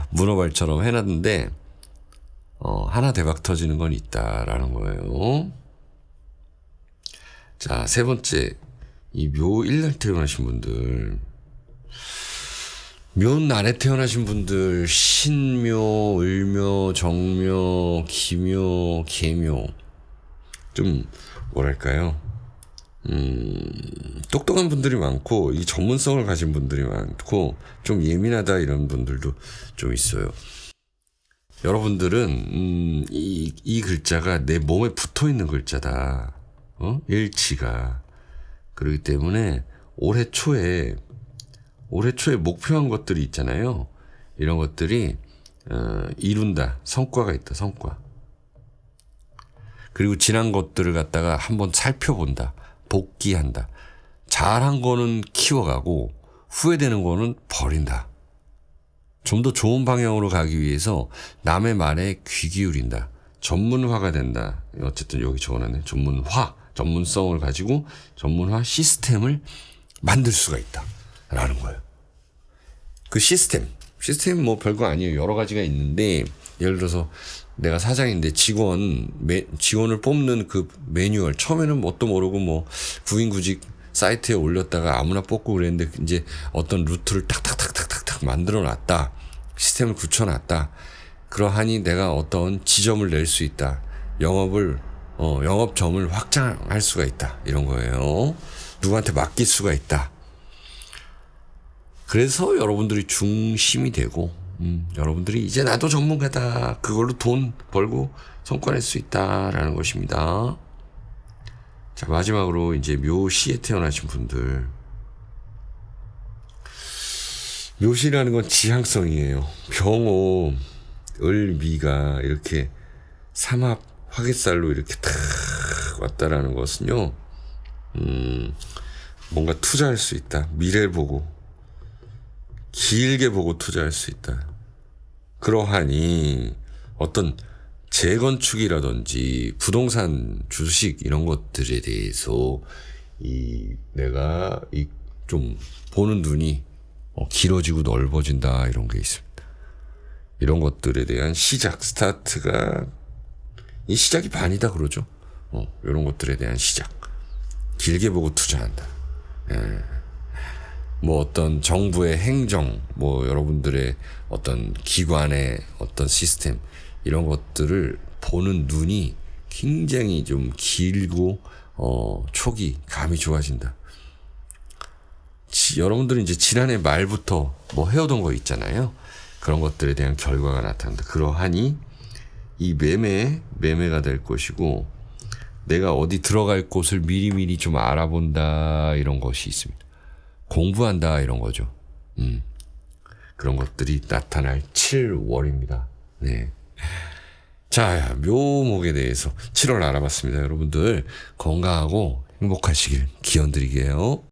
문어발처럼 해놨는데 하나 대박 터지는 건 있다라는 거예요. 자, 세 번째 이 묘일날 태어나신 분들 묘날에 태어나신 분들 신묘, 을묘, 정묘, 기묘, 계묘 좀 뭐랄까요? 똑똑한 분들이 많고 이 전문성을 가진 분들이 많고 좀 예민하다 이런 분들도 좀 있어요. 여러분들은 이 글자가 내 몸에 붙어 있는 글자다. 일치가. 그렇기 때문에 올해 초에 목표한 것들이 있잖아요. 이런 것들이 이룬다. 성과가 있다. 성과. 그리고 지난 것들을 갖다가 한번 살펴본다. 복귀한다. 잘한 거는 키워가고 후회되는 거는 버린다. 좀 더 좋은 방향으로 가기 위해서 남의 말에 귀 기울인다. 전문화가 된다. 어쨌든 여기 적어놨네. 전문성을 가지고 전문화 시스템을 만들 수가 있다. 라는 거예요. 그 시스템 뭐 별거 아니에요. 여러 가지가 있는데 예를 들어서 내가 사장인데 직원을 뽑는 그 매뉴얼 처음에는 뭣도 모르고 구인구직 사이트에 올렸다가 아무나 뽑고 그랬는데 이제 어떤 루트를 탁탁탁탁탁탁 만들어 놨다. 시스템을 굳혀 놨다. 그러하니 내가 어떤 지점을 낼 수 있다. 영업점을 확장할 수가 있다. 이런 거예요. 누구한테 맡길 수가 있다. 그래서 여러분들이 중심이 되고, 여러분들이 이제 나도 전문가다. 그걸로 돈 벌고 성과 낼 수 있다라는 것입니다. 자, 마지막으로 이제 묘시에 태어나신 분들. 묘시라는 건 지향성이에요. 병호, 을, 미가 이렇게 삼합 화개살로 이렇게 탁 왔다라는 것은요, 뭔가 투자할 수 있다. 미래를 보고, 길게 보고 투자할 수 있다. 그러하니 어떤 재건축이라든지 부동산 주식 이런 것들에 대해서 내가 좀 보는 눈이 길어지고 넓어진다 이런 게 있습니다. 이런 것들에 대한 시작 스타트가 이 시작이 반이다 그러죠. 이런 것들에 대한 시작. 길게 보고 투자한다. 뭐 어떤 정부의 행정, 뭐 여러분들의 어떤 기관의 어떤 시스템 이런 것들을 보는 눈이 굉장히 좀 길고 촉이 감이 좋아진다. 여러분들은 이제 지난해 말부터 뭐 해오던 거 있잖아요. 그런 것들에 대한 결과가 나타난다. 그러하니 이 매매가 될 것이고 내가 어디 들어갈 곳을 미리미리 좀 알아본다 이런 것이 있습니다. 공부한다 이런 거죠. 그런 것들이 나타날 7월입니다. 네. 자, 묘목에 대해서 7월 알아봤습니다. 여러분들 건강하고 행복하시길 기원드리게요.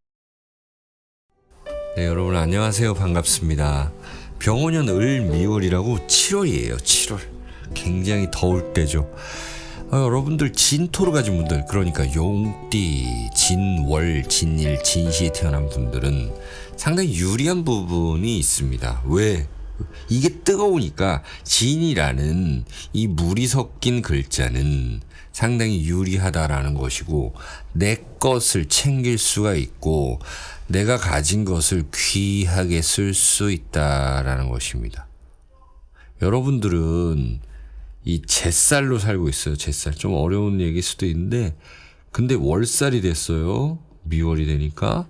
네, 여러분 안녕하세요. 반갑습니다. 병오년 을미월이라고 7월이에요. 7월. 굉장히 더울 때죠. 여러분들 진토를 가진 분들, 그러니까 용띠, 진월, 진일, 진시에 태어난 분들은 상당히 유리한 부분이 있습니다. 왜? 이게 뜨거우니까 진이라는 이 물이 섞인 글자는 상당히 유리하다라는 것이고 내 것을 챙길 수가 있고 내가 가진 것을 귀하게 쓸 수 있다라는 것입니다. 여러분들은 이 잿살로 살고 있어요. 잿살. 좀 어려운 얘기일 수도 있는데 근데 월살이 됐어요. 미월이 되니까.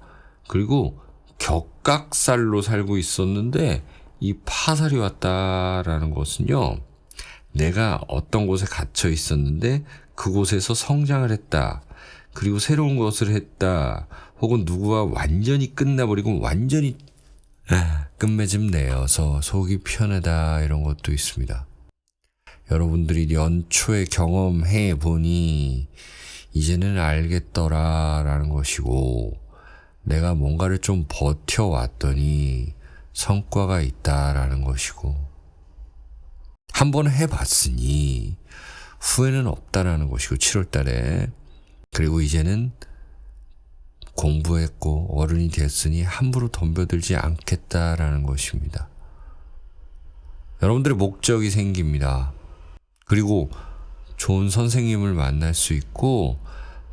그리고 격각살로 살고 있었는데 이 파살이 왔다라는 것은요. 내가 어떤 곳에 갇혀 있었는데 그곳에서 성장을 했다. 그리고 새로운 것을 했다. 혹은 누구와 완전히 끝나버리고 완전히 끝맺음 내어서 속이 편하다 이런 것도 있습니다. 여러분들이 연초에 경험해 보니 이제는 알겠더라라는 것이고 내가 뭔가를 좀 버텨왔더니 성과가 있다라는 것이고 한번 해봤으니 후회는 없다라는 것이고 7월 달에 그리고 이제는 공부했고 어른이 됐으니 함부로 덤벼들지 않겠다라는 것입니다. 여러분들의 목적이 생깁니다. 그리고 좋은 선생님을 만날 수 있고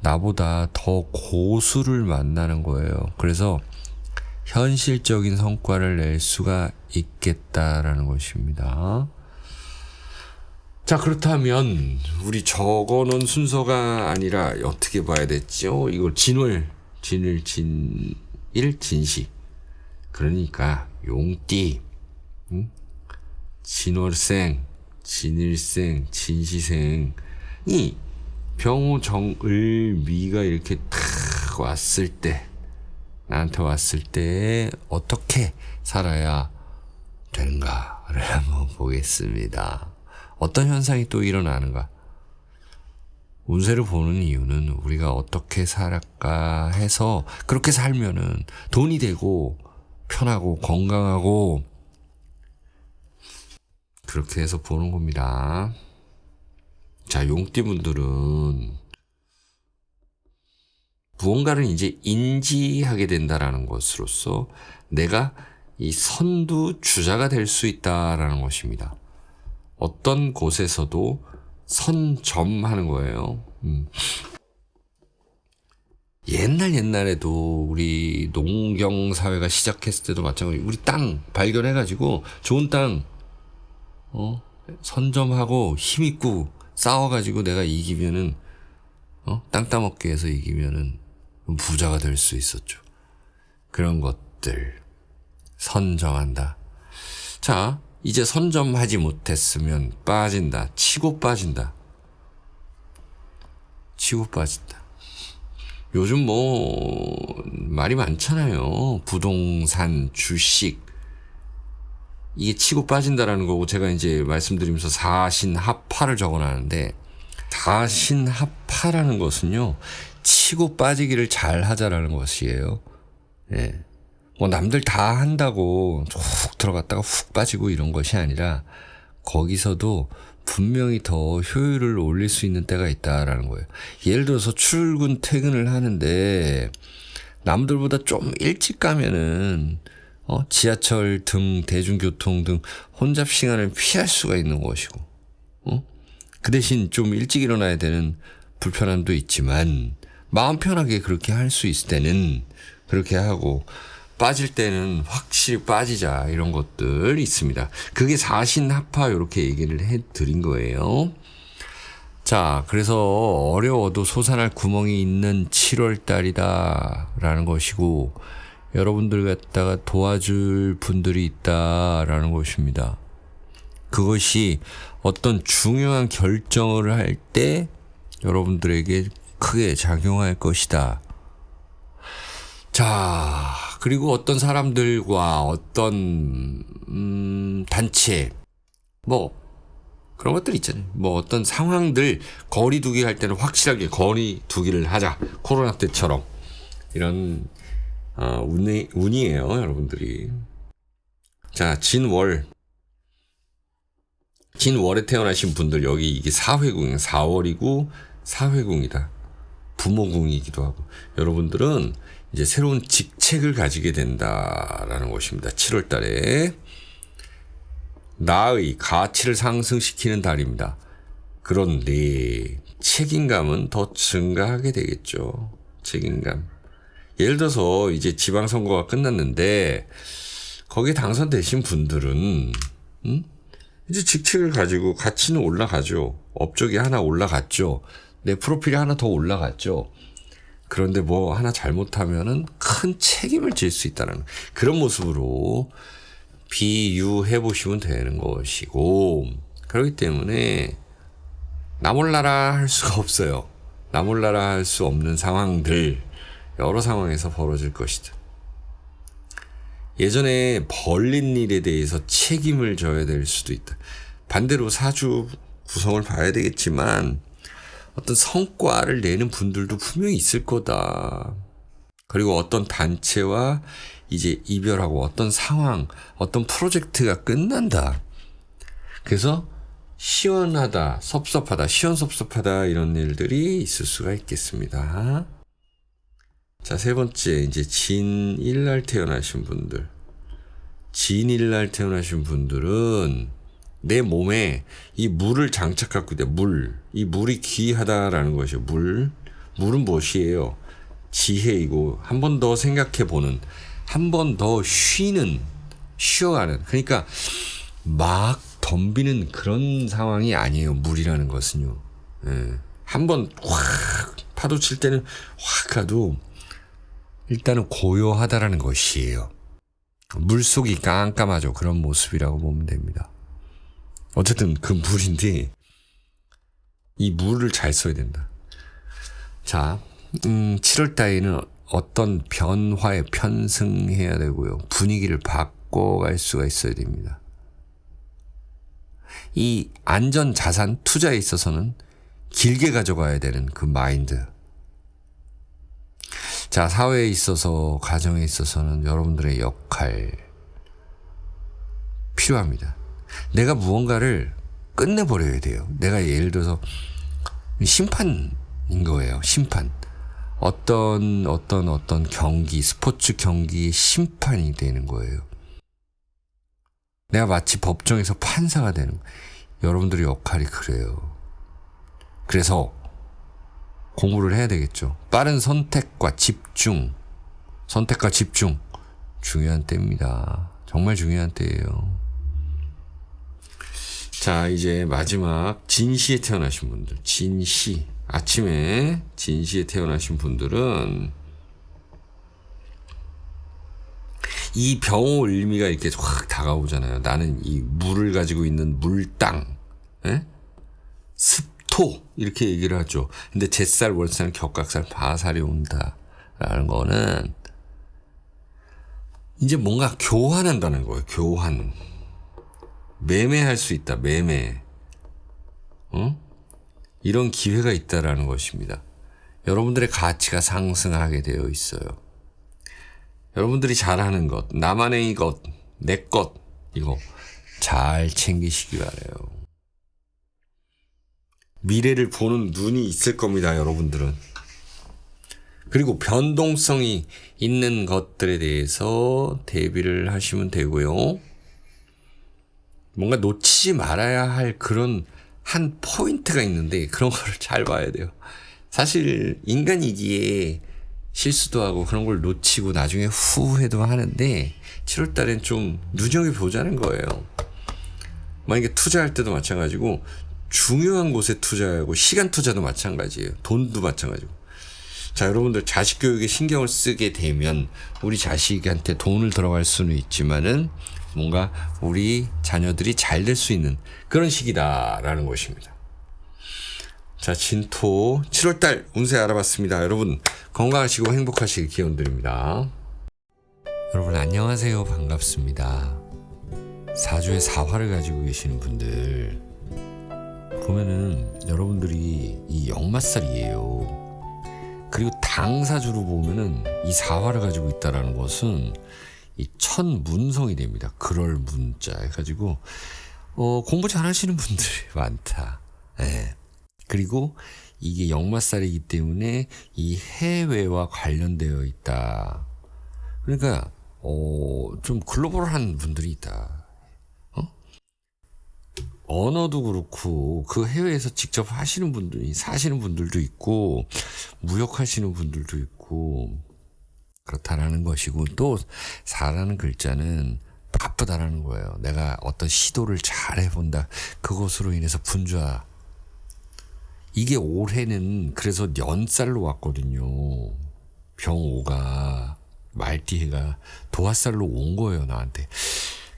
나보다 더 고수를 만나는 거예요. 그래서 현실적인 성과를 낼 수가 있겠다라는 것입니다. 자, 그렇다면 우리 적어놓은 순서가 아니라 어떻게 봐야 됐죠? 이거 진일, 진시. 그러니까 용띠, 진월생, 진일생, 진시생이 병호, 정을, 미가 이렇게 탁 왔을 때 나한테 왔을 때 어떻게 살아야 되는가를 한번 보겠습니다. 어떤 현상이 또 일어나는가? 운세를 보는 이유는 우리가 어떻게 살았까 해서 그렇게 살면은 돈이 되고 편하고 건강하고 그렇게 해서 보는 겁니다. 자, 용띠분들은 무언가를 이제 인지하게 된다라는 것으로서 내가 이 선두주자가 될 수 있다라는 것입니다. 어떤 곳에서도 선점하는 거예요. 옛날에도 우리 농경 사회가 시작했을 때도 마찬가지. 우리 땅 발견해가지고 좋은 땅 선점하고 힘있고 싸워가지고 내가 이기면은 땅 따먹기 해서 이기면은 부자가 될 수 있었죠. 그런 것들 선점한다. 자, 이제 선점하지 못했으면 빠진다. 치고 빠진다. 치고 빠진다. 요즘 말이 많잖아요. 부동산, 주식. 이게 치고 빠진다라는 거고, 제가 이제 말씀드리면서 사신합파를 적어놨는데, 사신합파라는 것은요, 치고 빠지기를 잘 하자라는 것이에요. 예. 남들 다 한다고 훅 들어갔다가 훅 빠지고 이런 것이 아니라, 거기서도 분명히 더 효율을 올릴 수 있는 때가 있다라는 거예요. 예를 들어서 출근 퇴근을 하는데 남들보다 좀 일찍 가면은 지하철 등 대중교통 등 혼잡 시간을 피할 수가 있는 것이고, 그 대신 좀 일찍 일어나야 되는 불편함도 있지만 마음 편하게 그렇게 할 수 있을 때는 그렇게 하고, 빠질 때는 확실히 빠지자, 이런 것들 있습니다. 그게 사신합파 이렇게 얘기를 해드린 거예요. 자, 그래서 어려워도 솟아날 구멍이 있는 7월달이다 라는 것이고, 여러분들 갖다가 도와줄 분들이 있다라는 것입니다. 그것이 어떤 중요한 결정을 할 때 여러분들에게 크게 작용할 것이다. 자, 그리고 어떤 사람들과 어떤 단체 그런 것들 있잖아요. 어떤 상황들 거리두기 할 때는 확실하게 거리두기를 하자. 코로나 때처럼. 이런 운이에요, 여러분들이. 자, 진월에 태어나신 분들, 여기 이게 사회궁이에요. 4월이고 사회궁이다. 부모궁이기도 하고. 여러분들은 이제 새로운 직책을 가지게 된다라는 것입니다. 7월 달에. 나의 가치를 상승시키는 달입니다. 그런데 책임감은 더 증가하게 되겠죠. 책임감. 예를 들어서 이제 지방선거가 끝났는데 거기에 당선되신 분들은 이제 직책을 가지고 가치는 올라가죠. 업적이 하나 올라갔죠. 내 프로필이 하나 더 올라갔죠. 그런데 하나 잘못하면은 큰 책임을 질 수 있다는 그런 모습으로 비유해 보시면 되는 것이고, 그렇기 때문에 나 몰라라 할 수가 없어요. 나 몰라라 할 수 없는 상황들, 여러 상황에서 벌어질 것이다. 예전에 벌린 일에 대해서 책임을 져야 될 수도 있다. 반대로 사주 구성을 봐야 되겠지만 어떤 성과를 내는 분들도 분명히 있을 거다. 그리고 어떤 단체와 이제 이별하고 어떤 상황, 어떤 프로젝트가 끝난다. 그래서 시원하다, 섭섭하다, 시원섭섭하다, 이런 일들이 있을 수가 있겠습니다. 자, 세 번째, 이제 진일날 태어나신 분들. 진일날 태어나신 분들은 내 몸에 이 물을 장착하고 있다. 이 물이 귀하다라는 것이에요. 물은 무엇이에요? 지혜이고, 한 번 더 생각해보는, 한 번 더 쉬어가는. 그러니까 막 덤비는 그런 상황이 아니에요. 물이라는 것은요. 한 번 확 파도 칠 때는 확 가도 일단은 고요하다라는 것이에요. 물속이 깜깜하죠. 그런 모습이라고 보면 됩니다. 어쨌든 그 물인데 이 물을 잘 써야 된다. 자, 7월 달에는 어떤 변화에 편승해야 되고요. 분위기를 바꿔갈 수가 있어야 됩니다. 이 안전 자산 투자에 있어서는 길게 가져가야 되는 그 마인드. 자, 사회에 있어서, 가정에 있어서는 여러분들의 역할 필요합니다. 내가 무언가를 끝내버려야 돼요. 내가 예를 들어서 심판인 거예요. 심판. 어떤 경기, 스포츠 경기의 심판이 되는 거예요. 내가 마치 법정에서 판사가 되는 거예요. 여러분들의 역할이 그래요. 그래서 공부를 해야 되겠죠. 빠른 선택과 집중 중요한 때입니다. 정말 중요한 때예요. 자, 이제 마지막 진시에 태어나신 분들, 아침에 진시에 태어나신 분들은 이 병호 을미가 이렇게 확 다가오잖아요. 나는 이 물을 가지고 있는 물땅, 습토 이렇게 얘기를 하죠. 근데 잿살, 월살, 격각살, 바살이 온다라는 거는 이제 뭔가 교환한다는 거예요. 교환. 매매할 수 있다. 매매. 이런 기회가 있다라는 것입니다. 여러분들의 가치가 상승하게 되어 있어요. 여러분들이 잘하는 것, 나만의 것, 내 것, 이거 잘 챙기시기 바라요. 미래를 보는 눈이 있을 겁니다, 여러분들은. 그리고 변동성이 있는 것들에 대해서 대비를 하시면 되고요. 뭔가 놓치지 말아야 할 그런 한 포인트가 있는데 그런 거를 잘 봐야 돼요. 사실 인간이기에 실수도 하고 그런 걸 놓치고 나중에 후회도 하는데 7월 달엔 좀 눈여겨보자는 거예요. 만약에 투자할 때도 마찬가지고 중요한 곳에 투자하고 시간 투자도 마찬가지예요. 돈도 마찬가지고. 자, 여러분들 자식 교육에 신경을 쓰게 되면 우리 자식한테 돈을 들어갈 수는 있지만은 뭔가 우리 자녀들이 잘 될 수 있는 그런 시기다라는 것입니다. 자, 진토 7월달 운세 알아봤습니다. 여러분 건강하시고 행복하시길 기원드립니다. 여러분 안녕하세요. 반갑습니다. 사주에 사화를 가지고 계시는 분들 보면은 여러분들이 이 역마살이에요. 그리고 당사주로 보면은 이 사화를 가지고 있다라는 것은 이 천문성이 됩니다. 그럴 문자 해가지고 공부 잘하시는 분들이 많다. 네. 그리고 이게 역마살이기 때문에 이 해외와 관련되어 있다. 그러니까 좀 글로벌한 분들이 있다. 언어도 그렇고 그 해외에서 직접 하시는 분들이 사시는 분들도 있고 무역하시는 분들도 있고 그렇다라는 것이고 또 사라는 글자는 바쁘다라는 거예요. 내가 어떤 시도를 잘 해본다. 그것으로 인해서 분주하. 이게 올해는 그래서 연살로 왔거든요. 병오가 말띠해가 도화살로 온 거예요. 나한테.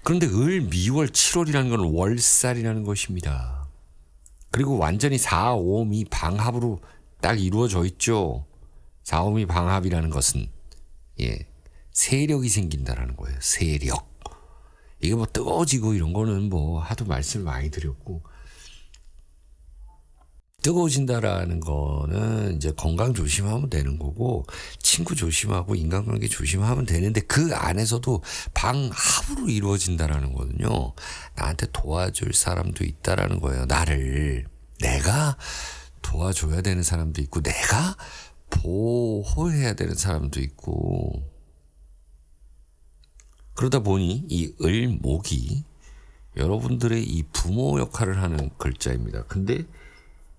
그런데 미월 7월이라는 건 월살이라는 것입니다. 그리고 완전히 4, 5미 방합으로 딱 이루어져 있죠. 4, 5미 방합이라는 것은 세력이 생긴다라는 거예요. 세력. 이게 뭐 뜨거워지고 이런 거는 뭐 하도 말씀을 많이 드렸고 뜨거워진다라는 거는 이제 건강 조심하면 되는 거고 친구 조심하고 인간관계 조심하면 되는데 그 안에서도 방합으로 이루어진다라는 거는요. 나한테 도와줄 사람도 있다라는 거예요. 내가 도와줘야 되는 사람도 있고 내가 보호해야 되는 사람도 있고 그러다 보니 이 을목이 여러분들의 이 부모 역할을 하는 글자입니다. 근데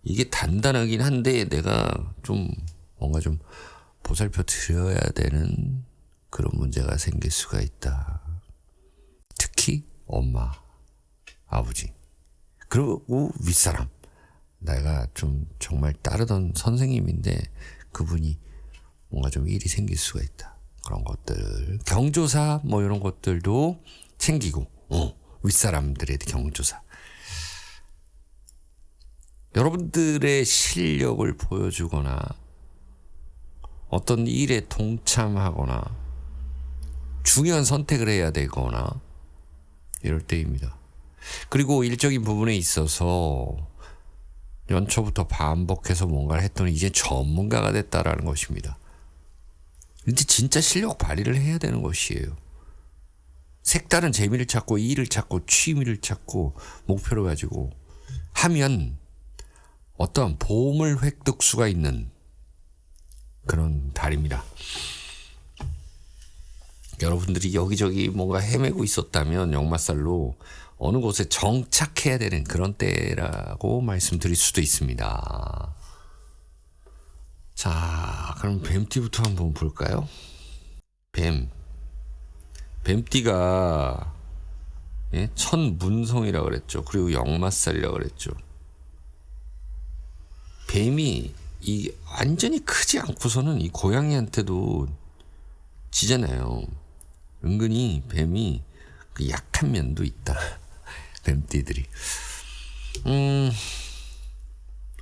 이게 단단하긴 한데 내가 좀 뭔가 좀 보살펴 드려야 되는 그런 문제가 생길 수가 있다. 특히 엄마, 아버지 그리고 윗사람 내가 좀 정말 따르던 선생님인데 그분이 뭔가 좀 일이 생길 수가 있다. 그런 것들 경조사 뭐 이런 것들도 챙기고 윗사람들의 경조사 여러분들의 실력을 보여주거나 어떤 일에 동참하거나 중요한 선택을 해야 되거나 이럴 때입니다. 그리고 일적인 부분에 있어서 연초부터 반복해서 뭔가를 했더니 이제 전문가가 됐다라는 것입니다. 근데 진짜 실력 발휘를 해야 되는 것이에요. 색다른 재미를 찾고 일을 찾고 취미를 찾고 목표를 가지고 하면 어떤 보물 획득수가 있는 그런 달입니다. 여러분들이 여기저기 뭔가 헤매고 있었다면 역마살로 어느 곳에 정착해야 되는 그런 때라고 말씀드릴 수도 있습니다. 자, 그럼 뱀띠부터 한번 볼까요? 뱀띠가 예? 천문성이라고 그랬죠. 그리고 역마살이라고 그랬죠. 뱀이 이 완전히 크지 않고서는 이 고양이한테도 지잖아요. 은근히 뱀이 그 약한 면도 있다. 뱀띠들이.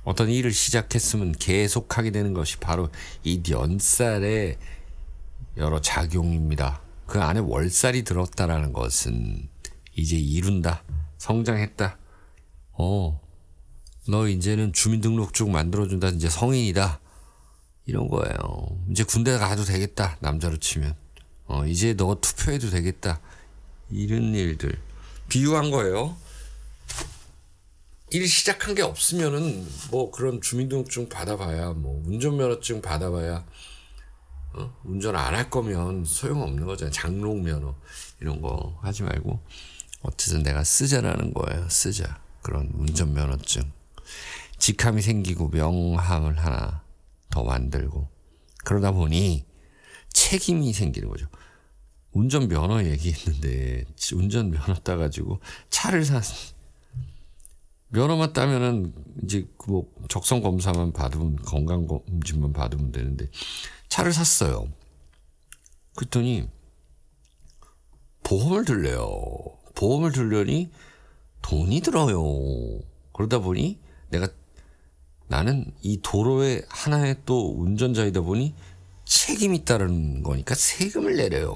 어떤 일을 시작했으면 계속하게 되는 것이 바로 이 연살의 여러 작용입니다. 그 안에 월살이 들었다라는 것은 이제 이룬다, 성장했다. 너 이제는 주민등록증 만들어준다, 이제 성인이다, 이런 거예요. 이제 군대 가도 되겠다, 남자로 치면. 이제 너 투표해도 되겠다, 이런 일들 비유한 거예요. 일 시작한 게 없으면은 뭐 그런 주민등록증 받아봐야, 뭐 운전면허증 받아봐야 운전 안 할 거면 소용없는 거잖아요. 장롱면허 이런 거 하지 말고 어쨌든 내가 쓰자라는 거예요. 쓰자. 그런 운전면허증. 직함이 생기고 명함을 하나 더 만들고 그러다 보니 책임이 생기는 거죠. 운전면허 얘기했는데 운전면허 따가지고 차를 면허만 따면은 이제 뭐 적성 검사만 받으면, 건강 검진만 받으면 되는데 차를 샀어요. 그랬더니 보험을 들래요. 보험을 들려니 돈이 들어요. 그러다 보니 나는 이 도로의 하나의 또 운전자이다 보니 책임이 있다는 거니까 세금을 내려요.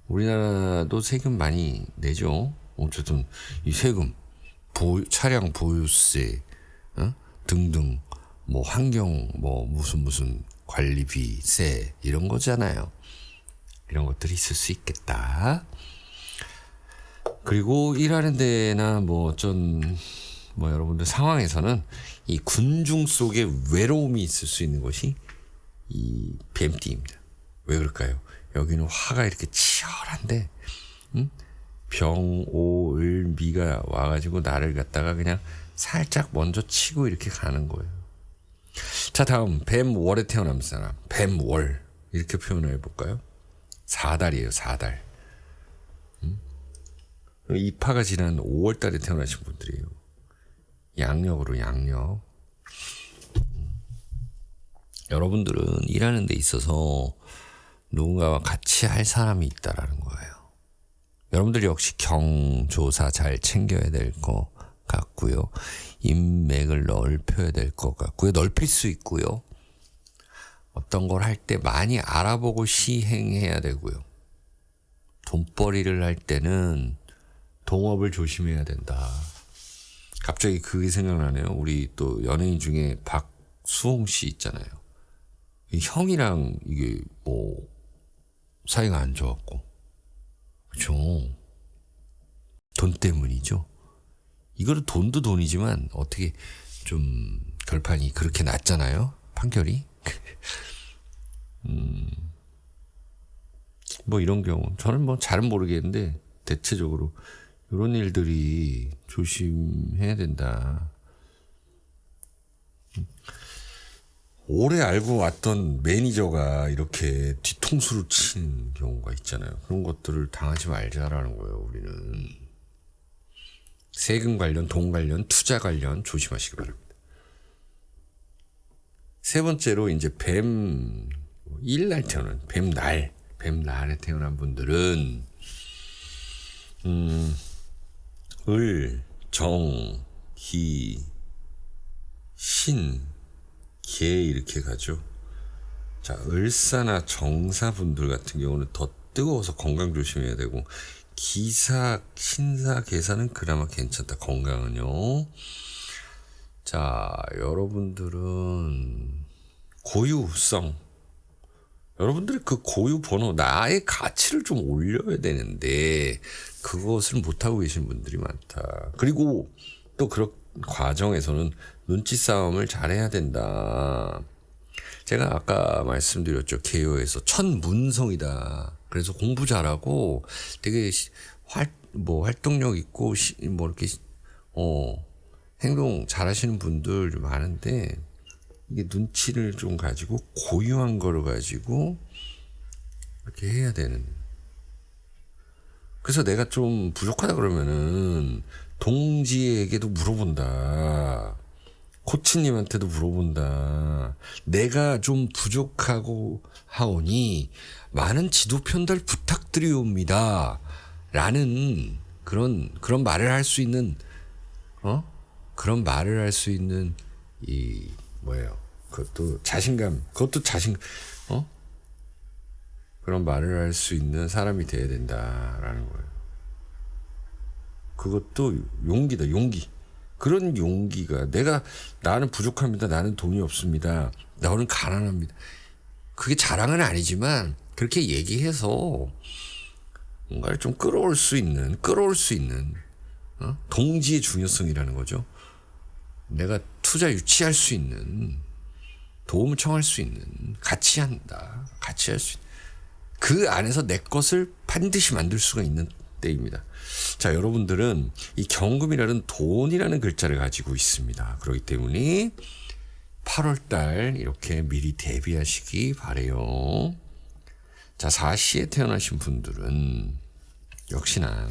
우리나라도 세금 많이 내죠. 어쨌든 이 세금, 차량 보유세 등등, 뭐 환경, 뭐 무슨 관리비세 이런 거잖아요. 이런 것들이 있을 수 있겠다. 그리고 일하는 데나 뭐 여러분들 상황에서는 이 군중 속에 외로움이 있을 수 있는 것이 이 뱀띠입니다. 왜 그럴까요? 여기는 화가 이렇게 치열한데 병, 오, 을, 미가 와가지고 나를 갖다가 그냥 살짝 먼저 치고 이렇게 가는 거예요. 자, 다음 뱀월에 태어난 사람. 뱀월 이렇게 표현을 해볼까요? 4달이에요. 4달. 입하가 지난 5월달에 태어나신 분들이에요. 양력으로 양력. 여러분들은 일하는 데 있어서 누군가와 같이 할 사람이 있다라는 거예요. 여러분들 역시 경조사 잘 챙겨야 될 것 같고요. 인맥을 넓혀야 될 것 같고요. 넓힐 수 있고요. 어떤 걸 할 때 많이 알아보고 시행해야 되고요. 돈벌이를 할 때는 동업을 조심해야 된다. 갑자기 그게 생각나네요. 우리 또 연예인 중에 박수홍 씨 있잖아요. 형이랑 이게 뭐 사이가 안 좋았고, 그렇죠. 돈 때문이죠. 이거는 돈도 돈이지만 어떻게 좀 결판이 그렇게 났잖아요. 판결이. 뭐 이런 경우 저는 뭐 잘은 모르겠는데 대체적으로 이런 일들이 조심해야 된다. 오래 알고 왔던 매니저가 이렇게 뒤통수를 치는 경우가 있잖아요. 그런 것들을 당하지 말자라는 거예요. 우리는 세금 관련, 돈 관련, 투자 관련 조심하시기 바랍니다. 세 번째로 이제 일날 태어난 뱀날에 태어난 분들은 을, 정, 기, 신, 개 이렇게 가죠. 자, 을사나 정사 분들 같은 경우는 더 뜨거워서 건강 조심해야 되고, 기사, 신사, 계사는 그나마 괜찮다. 건강은요. 자, 여러분들은 고유성. 여러분들이 그 고유 번호, 나의 가치를 좀 올려야 되는데 그것을 못하고 계신 분들이 많다. 그리고 또 그런 과정에서는 눈치 싸움을 잘해야 된다. 제가 아까 말씀드렸죠. 개요에서 천문성이다. 그래서 공부 잘하고 되게 활동력 있고 뭐 이렇게 행동 잘하시는 분들 많은데 이게 눈치를 좀 가지고 고유한 거를 가지고 이렇게 해야 되는. 그래서 내가 좀 부족하다 그러면은 동지에게도 물어본다. 코치님한테도 물어본다. 내가 좀 부족하고 하오니 많은 지도 편달 부탁드리옵니다. 라는 그런 말을 할 수 있는, 그런 말을 할 수 있는 이 뭐예요? 그것도 자신감, 그런 말을 할 수 있는 사람이 돼야 된다라는 거예요. 그것도 용기다, 용기. 그런 용기가 나는 부족합니다. 나는 돈이 없습니다. 나는 가난합니다. 그게 자랑은 아니지만 그렇게 얘기해서 뭔가를 좀 끌어올 수 있는 동지의 중요성이라는 거죠. 내가 투자 유치할 수 있는, 도움을 청할 수 있는, 같이 할 수 있는, 그 안에서 내 것을 반드시 만들 수가 있는 때입니다. 자, 여러분들은 이 경금이라는 돈이라는 글자를 가지고 있습니다. 그렇기 때문에 8월달 이렇게 미리 대비하시기 바래요. 자, 4시에 태어나신 분들은 역시나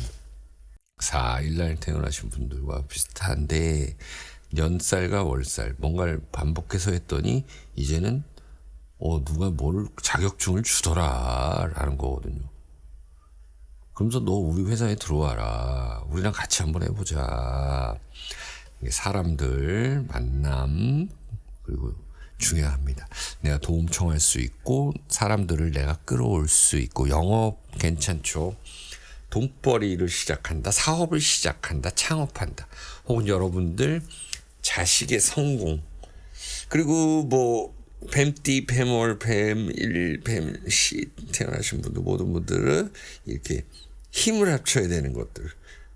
4일날 태어나신 분들과 비슷한데 년살과 월살 뭔가를 반복해서 했더니 이제는 누가 뭘 자격증을 주더라 라는 거거든요. 그러면서 너 우리 회사에 들어와라. 우리랑 같이 한번 해보자. 사람들 만남 그리고 중요합니다. 내가 도움 청할 수 있고 사람들을 내가 끌어올 수 있고 영업 괜찮죠. 돈벌이를 시작한다. 사업을 시작한다. 창업한다. 혹은 여러분들 자식의 성공 그리고 뭐 뱀띠, 뱀월, 뱀일, 뱀시 태어나신 분들 모든 분들은 이렇게 힘을 합쳐야 되는 것들.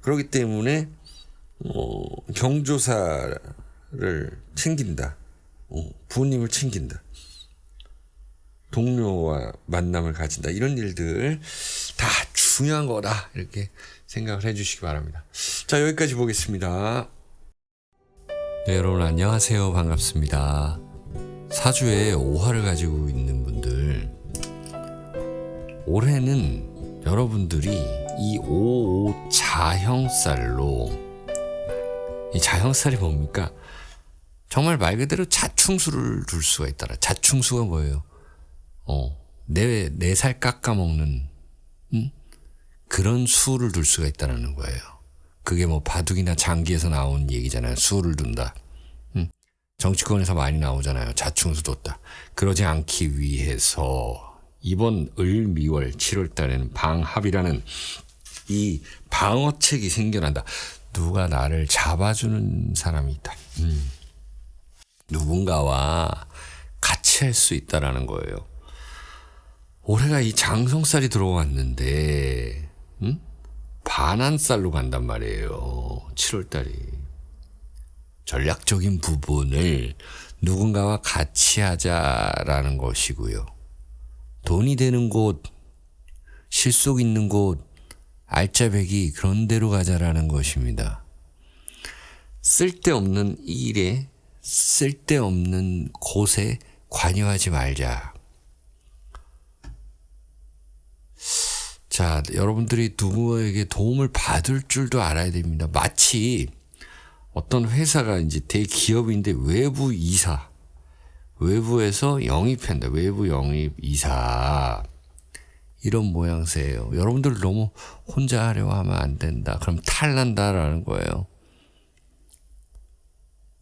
그렇기 때문에 경조사를 챙긴다. 부모님을 챙긴다. 동료와 만남을 가진다. 이런 일들 다 중요한 거다. 이렇게 생각을 해주시기 바랍니다. 자, 여기까지 보겠습니다. 네, 여러분 안녕하세요. 반갑습니다. 사주에 오화를 가지고 있는 분들, 올해는 여러분들이 이 55 자형살로, 이 자형살이 뭡니까? 정말 말 그대로 자충수를 둘 수가 있더라. 자충수가 뭐예요? 내 살 깎아먹는 그런 수를 둘 수가 있다는 거예요. 그게 뭐 바둑이나 장기에서 나온 얘기잖아요. 수를 둔다. 정치권에서 많이 나오잖아요. 자충수 뒀다. 그러지 않기 위해서 이번 을미월 7월 달에는 방합이라는 이 방어책이 생겨난다. 누가 나를 잡아주는 사람이 있다. 누군가와 같이 할 수 있다라는 거예요. 올해가 이 장성살이 들어왔는데 반한살로 간단 말이에요. 7월달이. 전략적인 부분을 누군가와 같이 하자라는 것이고요. 돈이 되는 곳, 실속 있는 곳, 알짜배기 그런 데로 가자라는 것입니다. 쓸데없는 일에, 쓸데없는 곳에 관여하지 말자. 자, 여러분들이 누구에게 도움을 받을 줄도 알아야 됩니다. 마치 어떤 회사가 이제 대기업인데 외부 이사, 외부에서 영입한다. 외부 영입 이사. 이런 모양새예요. 여러분들 너무 혼자 하려고 하면 안 된다. 그럼 탈난다라는 거예요.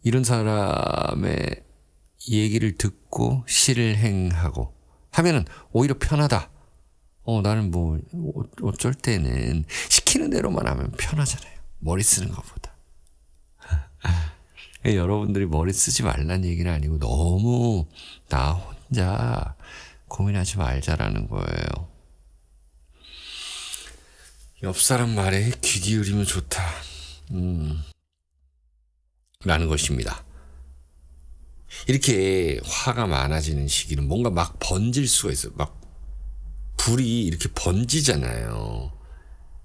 이런 사람의 얘기를 듣고 실행하고 하면은 오히려 편하다. 나는 뭐 어쩔 때는 시키는 대로만 하면 편하잖아요. 머리 쓰는 것보다. 여러분들이 머리 쓰지 말란 얘기는 아니고 너무 나 혼자 고민하지 말자라는 거예요. 옆 사람 말에 귀 기울이면 좋다. 라는 것입니다. 이렇게 화가 많아지는 시기는 뭔가 막 번질 수가 있어요. 막 불이 이렇게 번지잖아요.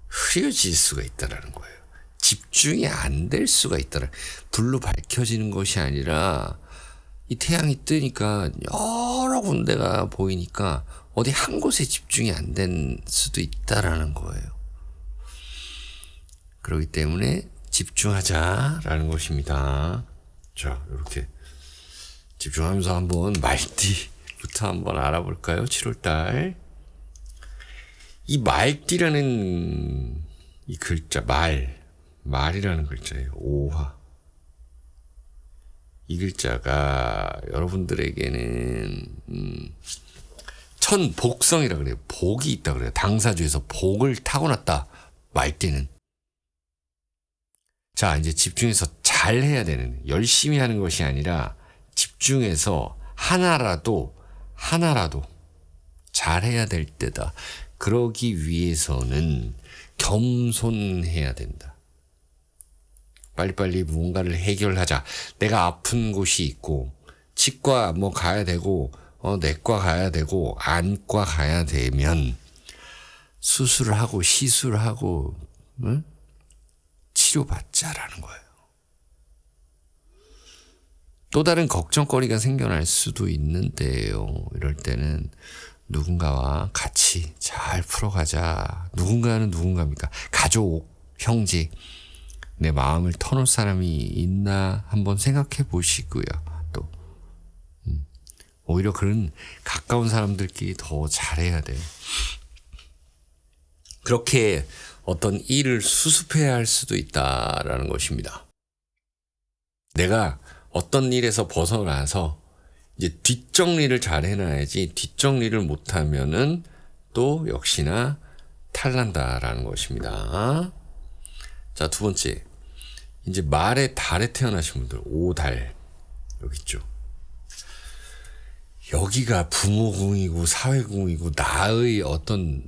흐려질 수가 있다라는 거예요. 집중이 안 될 수가 있더라. 불로 밝혀지는 것이 아니라 이 태양이 뜨니까 여러 군데가 보이니까 어디 한 곳에 집중이 안 된 수도 있다라는 거예요. 그렇기 때문에 집중하자라는 것입니다. 자, 이렇게 집중하면서 한번 말띠부터 한번 알아볼까요? 7월달. 이 말띠라는 이 글자, 말이라는 글자예요. 오화. 이 글자가 여러분들에게는 천복성이라 그래요. 복이 있다 그래요. 당사주에서 복을 타고났다. 말띠는. 자, 이제 집중해서 잘 해야 되는, 열심히 하는 것이 아니라 집중해서 하나라도 잘 해야 될 때다. 그러기 위해서는 겸손해야 된다. 빨리빨리 무언가를 해결하자. 내가 아픈 곳이 있고 치과 뭐 가야 되고 내과 가야 되고 안과 가야 되면 수술을 하고 시술을 하고 치료받자라는 거예요. 또 다른 걱정거리가 생겨날 수도 있는데요. 이럴 때는 누군가와 같이 잘 풀어가자. 누군가는 누군가입니까? 가족, 형제. 내 마음을 터놓을 사람이 있나 한번 생각해 보시고요. 또 오히려 그런 가까운 사람들끼리 더 잘해야 돼요. 그렇게 어떤 일을 수습해야 할 수도 있다라는 것입니다. 내가 어떤 일에서 벗어나서 이제 뒷정리를 잘 해놔야지, 뒷정리를 못하면은 또 역시나 탈난다라는 것입니다. 자, 두 번째. 이제 말의 달에 태어나신 분들, 오달. 여기 있죠. 여기가 부모궁이고 사회궁이고 나의 어떤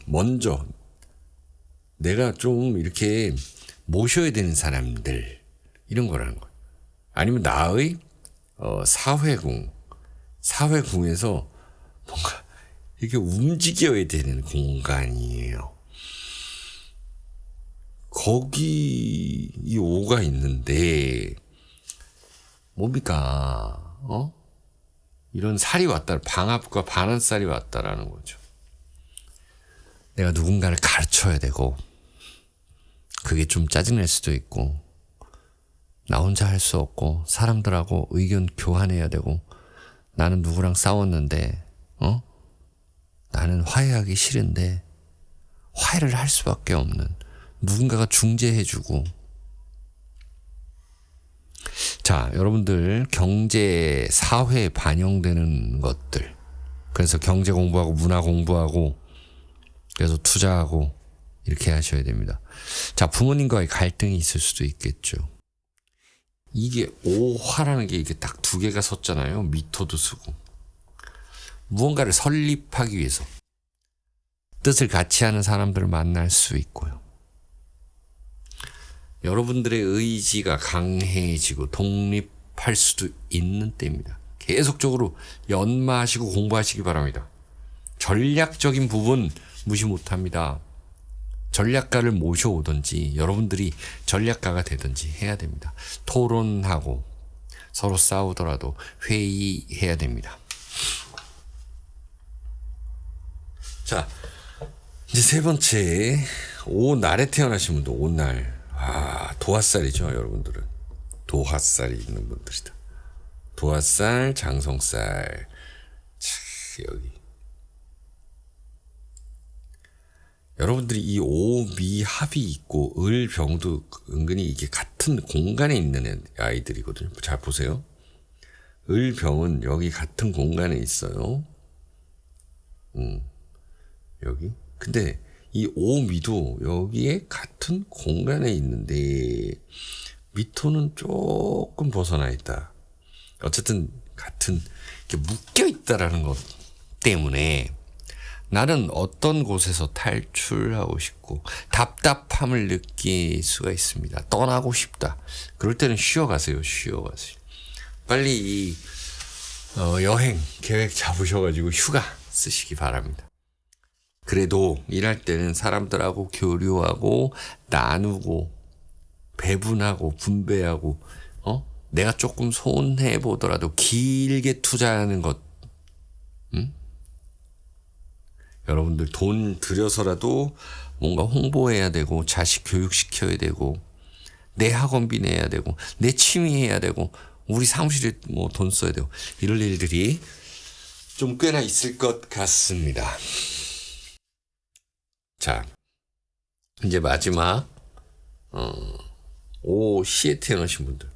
먼저 내가 좀 이렇게 모셔야 되는 사람들, 이런 거라는 거예요. 아니면 나의 사회궁에서 뭔가 이렇게 움직여야 되는 공간이에요. 거기 이 오가 있는데 뭡니까? 이런 살이 왔다, 방압과 반환살이 왔다라는 거죠. 내가 누군가를 가르쳐야 되고 그게 좀 짜증날 수도 있고 나 혼자 할 수 없고 사람들하고 의견 교환해야 되고 나는 누구랑 싸웠는데 나는 화해하기 싫은데 화해를 할 수밖에 없는 누군가가 중재해주고. 자, 여러분들 경제, 사회에 반영되는 것들, 그래서 경제 공부하고 문화 공부하고 그래서 투자하고 이렇게 하셔야 됩니다. 자, 부모님과의 갈등이 있을 수도 있겠죠. 이게 오화라는 게 이게 딱 두 개가 섰잖아요. 미토도 쓰고. 무언가를 설립하기 위해서 뜻을 같이 하는 사람들을 만날 수 있고요. 여러분들의 의지가 강해지고 독립할 수도 있는 때입니다. 계속적으로 연마하시고 공부하시기 바랍니다. 전략적인 부분 무시 못합니다. 전략가를 모셔오든지 여러분들이 전략가가 되든지 해야 됩니다. 토론하고 서로 싸우더라도 회의해야 됩니다. 자, 이제 세 번째, 오날에 태어나신 분들, 오날. 도화살이죠, 여러분들은. 도화살이 있는 분들이다. 도화살, 장성살. 여기. 여러분들이 이 오미합이 있고 을병도 은근히 이게 같은 공간에 있는 아이들이거든요. 잘 보세요. 을병은 여기 같은 공간에 있어요. 여기. 근데 이 오미도 여기에 같은 공간에 있는데 미토는 조금 벗어나 있다. 어쨌든 같은 이렇게 묶여 있다라는 것 때문에 나는 어떤 곳에서 탈출하고 싶고 답답함을 느낄 수가 있습니다. 떠나고 싶다. 그럴 때는 쉬어가세요. 빨리 이 여행 계획 잡으셔가지고 휴가 쓰시기 바랍니다. 그래도 일할 때는 사람들하고 교류하고 나누고 배분하고 분배하고 내가 조금 손해 보더라도 길게 투자하는 것, 여러분들 돈 들여서라도 뭔가 홍보해야 되고 자식 교육시켜야 되고 내 학원비 내야 되고 내 취미 해야 되고 우리 사무실에 뭐 돈 써야 되고 이럴 일들이 좀 꽤나 있을 것 같습니다. 자, 이제 마지막 오시에 태어나신 분들,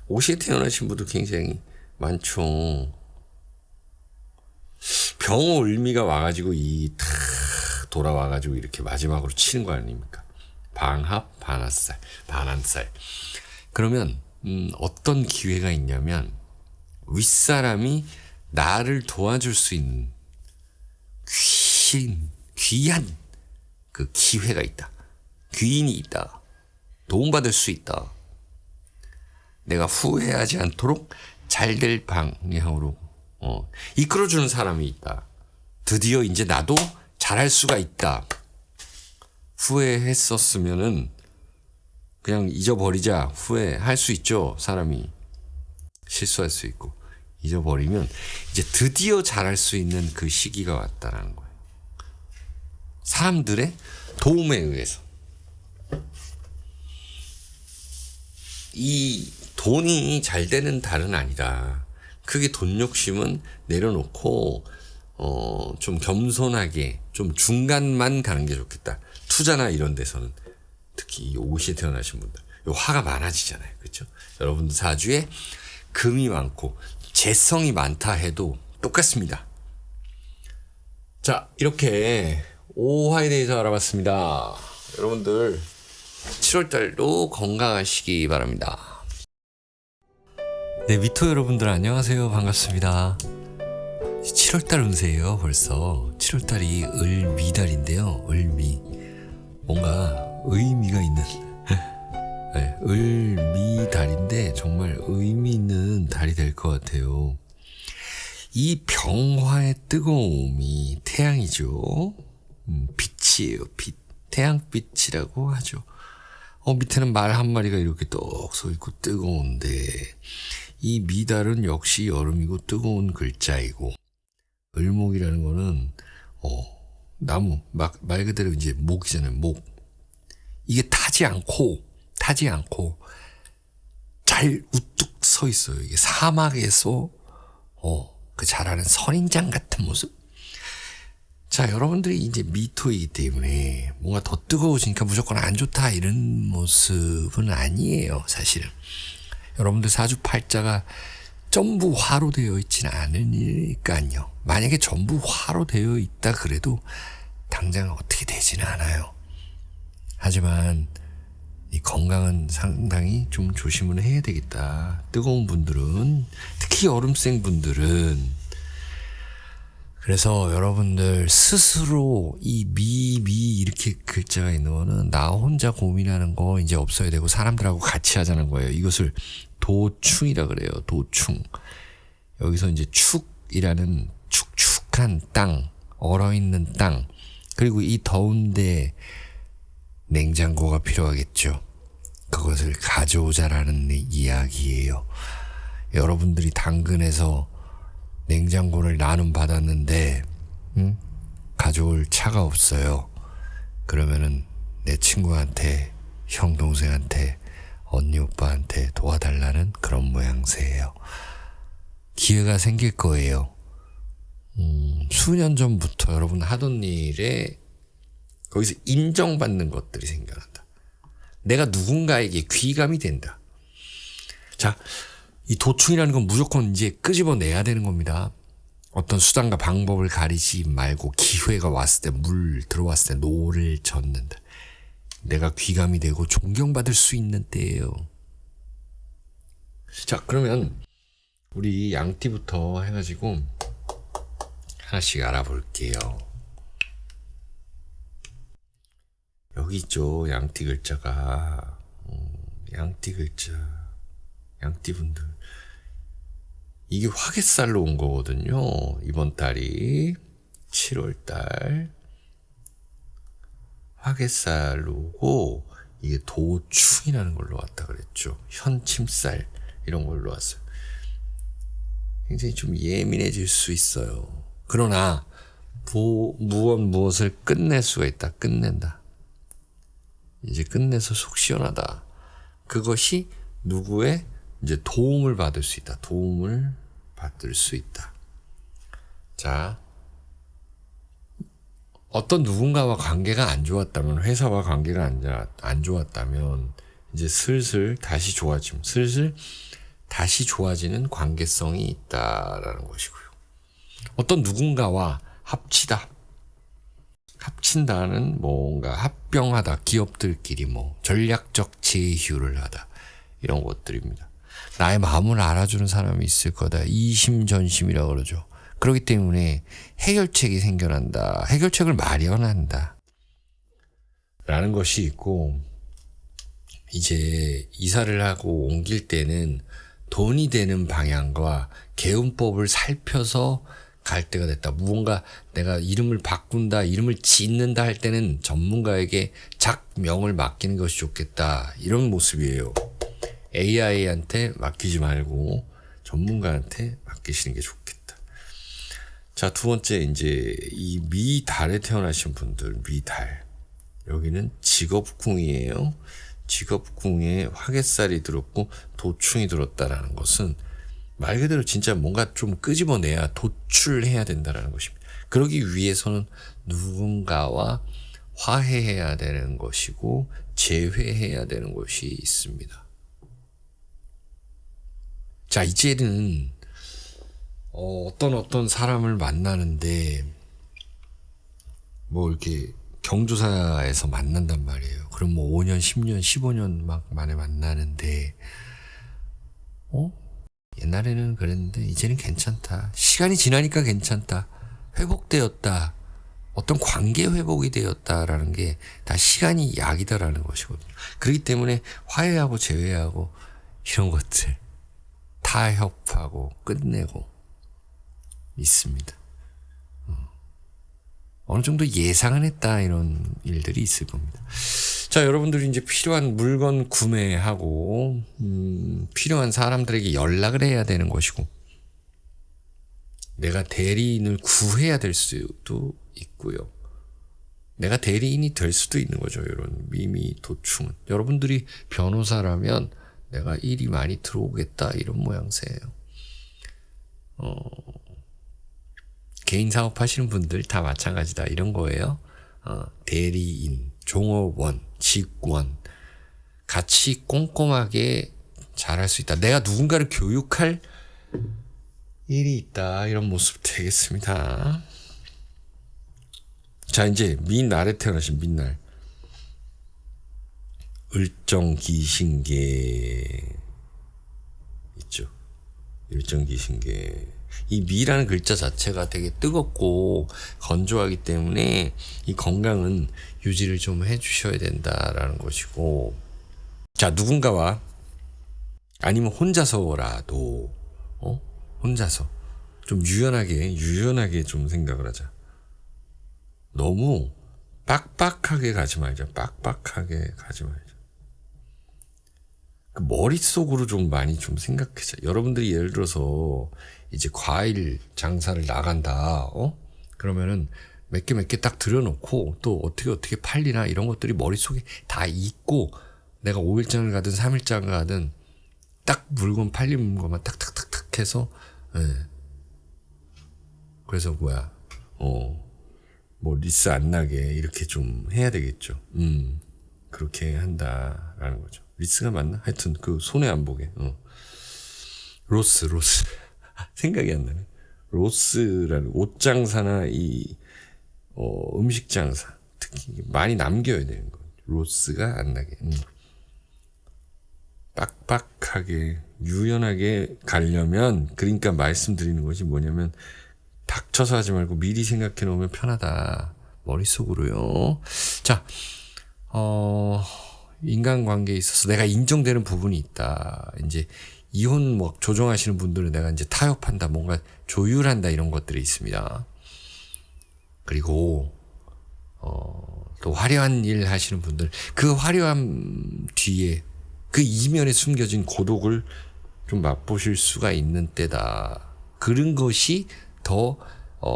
오시에 태어나신 분들 굉장히 많죠. 병을미가 와가지고 탁 돌아와가지고 이렇게 마지막으로 치는 거 아닙니까? 방합 반한살. 그러면 어떤 기회가 있냐면 윗사람이 나를 도와줄 수 있는 귀한 그 기회가 있다. 귀인이 있다. 도움받을 수 있다. 내가 후회하지 않도록 잘 될 방향으로 이끌어주는 사람이 있다. 드디어 이제 나도 잘할 수가 있다. 후회했었으면은 그냥 잊어버리자. 후회할 수 있죠. 사람이 실수할 수 있고 잊어버리면 이제 드디어 잘할 수 있는 그 시기가 왔다라는 거예요. 사람들의 도움에 의해서. 이 돈이 잘 되는 달은 아니다. 크게 돈 욕심은 내려놓고 좀 겸손하게 좀 중간만 가는 게 좋겠다. 투자나 이런 데서는 특히 이 오시에 태어나신 분들 화가 많아지잖아요. 그렇죠? 여러분들 사주에 금이 많고 재성이 많다 해도 똑같습니다. 자, 이렇게 오화에 대해서 알아봤습니다. 여러분들 7월달도 건강하시기 바랍니다. 네, 미토 여러분들 안녕하세요. 반갑습니다. 7월달 운세예요. 벌써 7월달이 을미달인데요. 을미 뭔가 의미가 있는 네, 을미달인데 정말 의미 있는 달이 될 것 같아요. 이 병화의 뜨거움이 태양이죠. 빛이에요. 빛. 태양빛이라고 하죠. 밑에는 말 한 마리가 이렇게 떡 서 있고 뜨거운데 이 미달은 역시 여름이고 뜨거운 글자이고 을목이라는 거는 나무 말 그대로 이제 목이잖아요. 목. 이게 타지 않고 잘 우뚝 서 있어요. 이게 사막에서 그 자라는 선인장 같은 모습. 자, 여러분들이 이제 미토이기 때문에 뭔가 더 뜨거워지니까 무조건 안 좋다 이런 모습은 아니에요. 사실은 여러분들 사주 팔자가 전부 화로 되어 있지는 않으니까요. 만약에 전부 화로 되어 있다 그래도 당장 어떻게 되지는 않아요. 하지만 이 건강은 상당히 좀 조심을 해야 되겠다. 뜨거운 분들은, 특히 여름생 분들은. 그래서 여러분들 스스로 이 미 이렇게 글자가 있는 거는 나 혼자 고민하는 거 이제 없어야 되고 사람들하고 같이 하자는 거예요. 이것을 도충이라 그래요. 도충. 여기서 이제 축이라는 축축한 땅, 얼어있는 땅, 그리고 이 더운데 냉장고가 필요하겠죠. 그것을 가져오자라는 이야기예요. 여러분들이 당근에서 냉장고를 나눔 받았는데 가져올 차가 없어요. 그러면은 내 친구한테, 형 동생한테, 언니 오빠한테 도와달라는 그런 모양새예요. 기회가 생길 거예요. 수년 전부터 여러분 하던 일에 거기서 인정받는 것들이 생겨난다. 내가 누군가에게 귀감이 된다. 자, 이 도충이라는 건 무조건 이제 끄집어내야 되는 겁니다. 어떤 수단과 방법을 가리지 말고 기회가 왔을 때, 물 들어왔을 때 노를 젓는다. 내가 귀감이 되고 존경받을 수 있는 때예요. 자, 그러면 우리 양띠부터 해가지고 하나씩 알아볼게요. 여기 있죠. 양띠 글자가. 양띠 글자. 양띠분들. 이게 화개살로 온 거거든요. 이번 달이 7월달. 화개살로 오고 이게 도충이라는 걸로 왔다 그랬죠. 현침살. 이런 걸로 왔어요. 굉장히 좀 예민해질 수 있어요. 그러나 무엇을 끝낼 수가 있다. 끝낸다. 이제 끝내서 속 시원하다. 그것이 누구의 이제 도움을 받을 수 있다. 도움을 받을 수 있다. 자, 어떤 누군가와 관계가 안 좋았다면, 회사와 관계가 안 좋았다면 이제 슬슬 다시 좋아지는 관계성이 있다라는 것이고요. 어떤 누군가와 합친다는 뭔가 합병하다, 기업들끼리 전략적 제휴를 하다, 이런 것들입니다. 나의 마음을 알아주는 사람이 있을 거다. 이심전심이라고 그러죠. 그렇기 때문에 해결책이 생겨난다. 해결책을 마련한다. 라는 것이 있고, 이제 이사를 하고 옮길 때는 돈이 되는 방향과 개운법을 살펴서 갈 때가 됐다. 무언가 내가 이름을 바꾼다, 이름을 짓는다 할 때는 전문가에게 작명을 맡기는 것이 좋겠다. 이런 모습이에요. AI한테 맡기지 말고 전문가한테 맡기시는 게 좋겠다. 자, 두 번째, 이제 이 미달에 태어나신 분들, 미달. 여기는 직업궁이에요. 직업궁에 화개살이 들었고 도충이 들었다라는 것은 말 그대로 진짜 뭔가 좀 끄집어내야 도출해야 된다라는 것입니다. 그러기 위해서는 누군가와 화해해야 되는 것이고 재회해야 되는 것이 있습니다. 자, 이제는 어떤 사람을 만나는데 이렇게 경조사에서 만난단 말이에요. 그럼 5년, 10년, 15년 막 만에 만나는데 옛날에는 그랬는데 이제는 괜찮다. 시간이 지나니까 괜찮다. 회복되었다. 어떤 관계 회복이 되었다라는 게 다 시간이 약이다라는 것이거든요. 그렇기 때문에 화해하고 재회하고 이런 것들 타협하고 끝내고 있습니다. 어느 정도 예상은 했다, 이런 일들이 있을 겁니다. 자, 여러분들이 이제 필요한 물건 구매하고 필요한 사람들에게 연락을 해야 되는 것이고, 내가 대리인을 구해야 될 수도 있고요. 내가 대리인이 될 수도 있는 거죠. 이런 미미 도충은. 여러분들이 변호사라면 내가 일이 많이 들어오겠다, 이런 모양새예요. 개인 사업 하시는 분들 다 마찬가지다, 이런 거예요. 대리인, 종업원, 직원 같이 꼼꼼하게 잘할 수 있다. 내가 누군가를 교육할 일이 있다, 이런 모습 되겠습니다. 자, 이제 민날에 태어나신 민날. 을정기신계 있죠. 을정기신계. 이 미라는 글자 자체가 되게 뜨겁고 건조하기 때문에 이 건강은 유지를 좀 해주셔야 된다라는 것이고, 자, 누군가와 아니면 혼자서라도 혼자서 좀 유연하게 좀 생각을 하자. 너무 빡빡하게 가지 말자. 빡빡하게 가지 말자. 그 머릿속으로 좀 많이 좀 생각해자. 여러분들이 예를 들어서 이제 과일 장사를 나간다. 그러면은 몇 개 딱 들여놓고 또 어떻게 팔리나 이런 것들이 머릿속에 다 있고, 내가 5일장을 가든 3일장을 가든 딱 물건 팔리는 것만 탁탁탁탁 해서, 그래서 리스 안 나게 이렇게 좀 해야 되겠죠. 그렇게 한다라는 거죠. 리스가 맞나? 하여튼 그 손해 안 보게. 로스 생각이 안 나네. 로스라는 옷 장사나 이 음식 장사 특히 많이 남겨야 되는 거. 로스가 안 나게. 빡빡하게 유연하게 가려면, 그러니까 말씀드리는 것이 뭐냐면, 닥쳐서 하지 말고 미리 생각해 놓으면 편하다. 머릿속으로요. 자, 인간관계에 있어서 내가 인정되는 부분이 있다. 이제 이혼 조정하시는 분들은 내가 이제 타협한다, 뭔가 조율한다, 이런 것들이 있습니다. 그리고 또 화려한 일 하시는 분들, 그 화려함 뒤에 그 이면에 숨겨진 고독을 좀 맛보실 수가 있는 때다. 그런 것이 더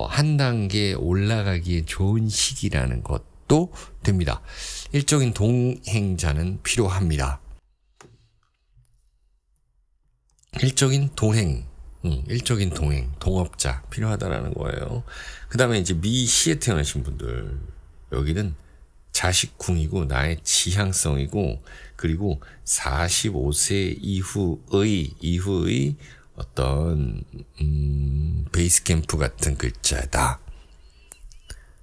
한 단계 올라가기에 좋은 시기라는 것도 됩니다. 일적인 동행자는 필요합니다. 일적인 동행, 동업자 필요하다라는 거예요. 그 다음에 이제 미시에 태어나신 분들, 여기는 자식궁이고 나의 지향성이고, 그리고 45세 이후의 어떤 베이스 캠프 같은 글자다.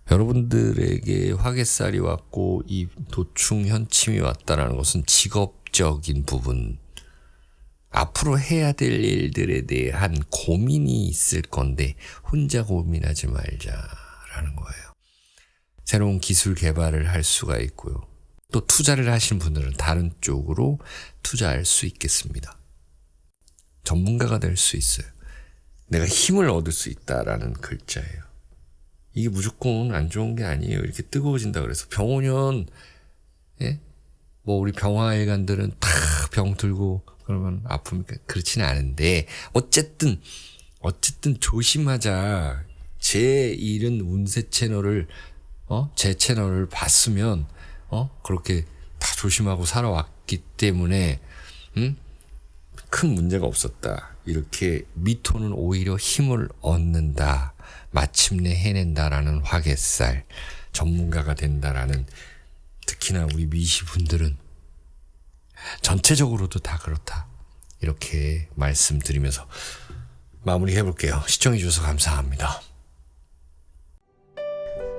여러분들에게 화개살이 왔고 이 도충 현침이 왔다라는 것은 직업적인 부분, 앞으로 해야 될 일들에 대한 고민이 있을 건데 혼자 고민하지 말자라는 거예요. 새로운 기술 개발을 할 수가 있고요. 또 투자를 하신 분들은 다른 쪽으로 투자할 수 있겠습니다. 전문가가 될 수 있어요. 내가 힘을 얻을 수 있다라는 글자예요. 이게 무조건 안 좋은 게 아니에요. 이렇게 뜨거워진다 그래서 병원연, 예? 뭐 우리 병화일간들은 다 병 들고 그러면 아픕니까? 그렇지는 않은데 어쨌든 조심하자. 제 이런 운세 채널을 제 채널을 봤으면 그렇게 다 조심하고 살아왔기 때문에 큰 문제가 없었다. 이렇게 미토는 오히려 힘을 얻는다. 마침내 해낸다라는 화개살, 전문가가 된다라는, 특히나 우리 미시 분들은 전체적으로도 다 그렇다. 이렇게 말씀드리면서 마무리해 볼게요. 시청해 주셔서 감사합니다.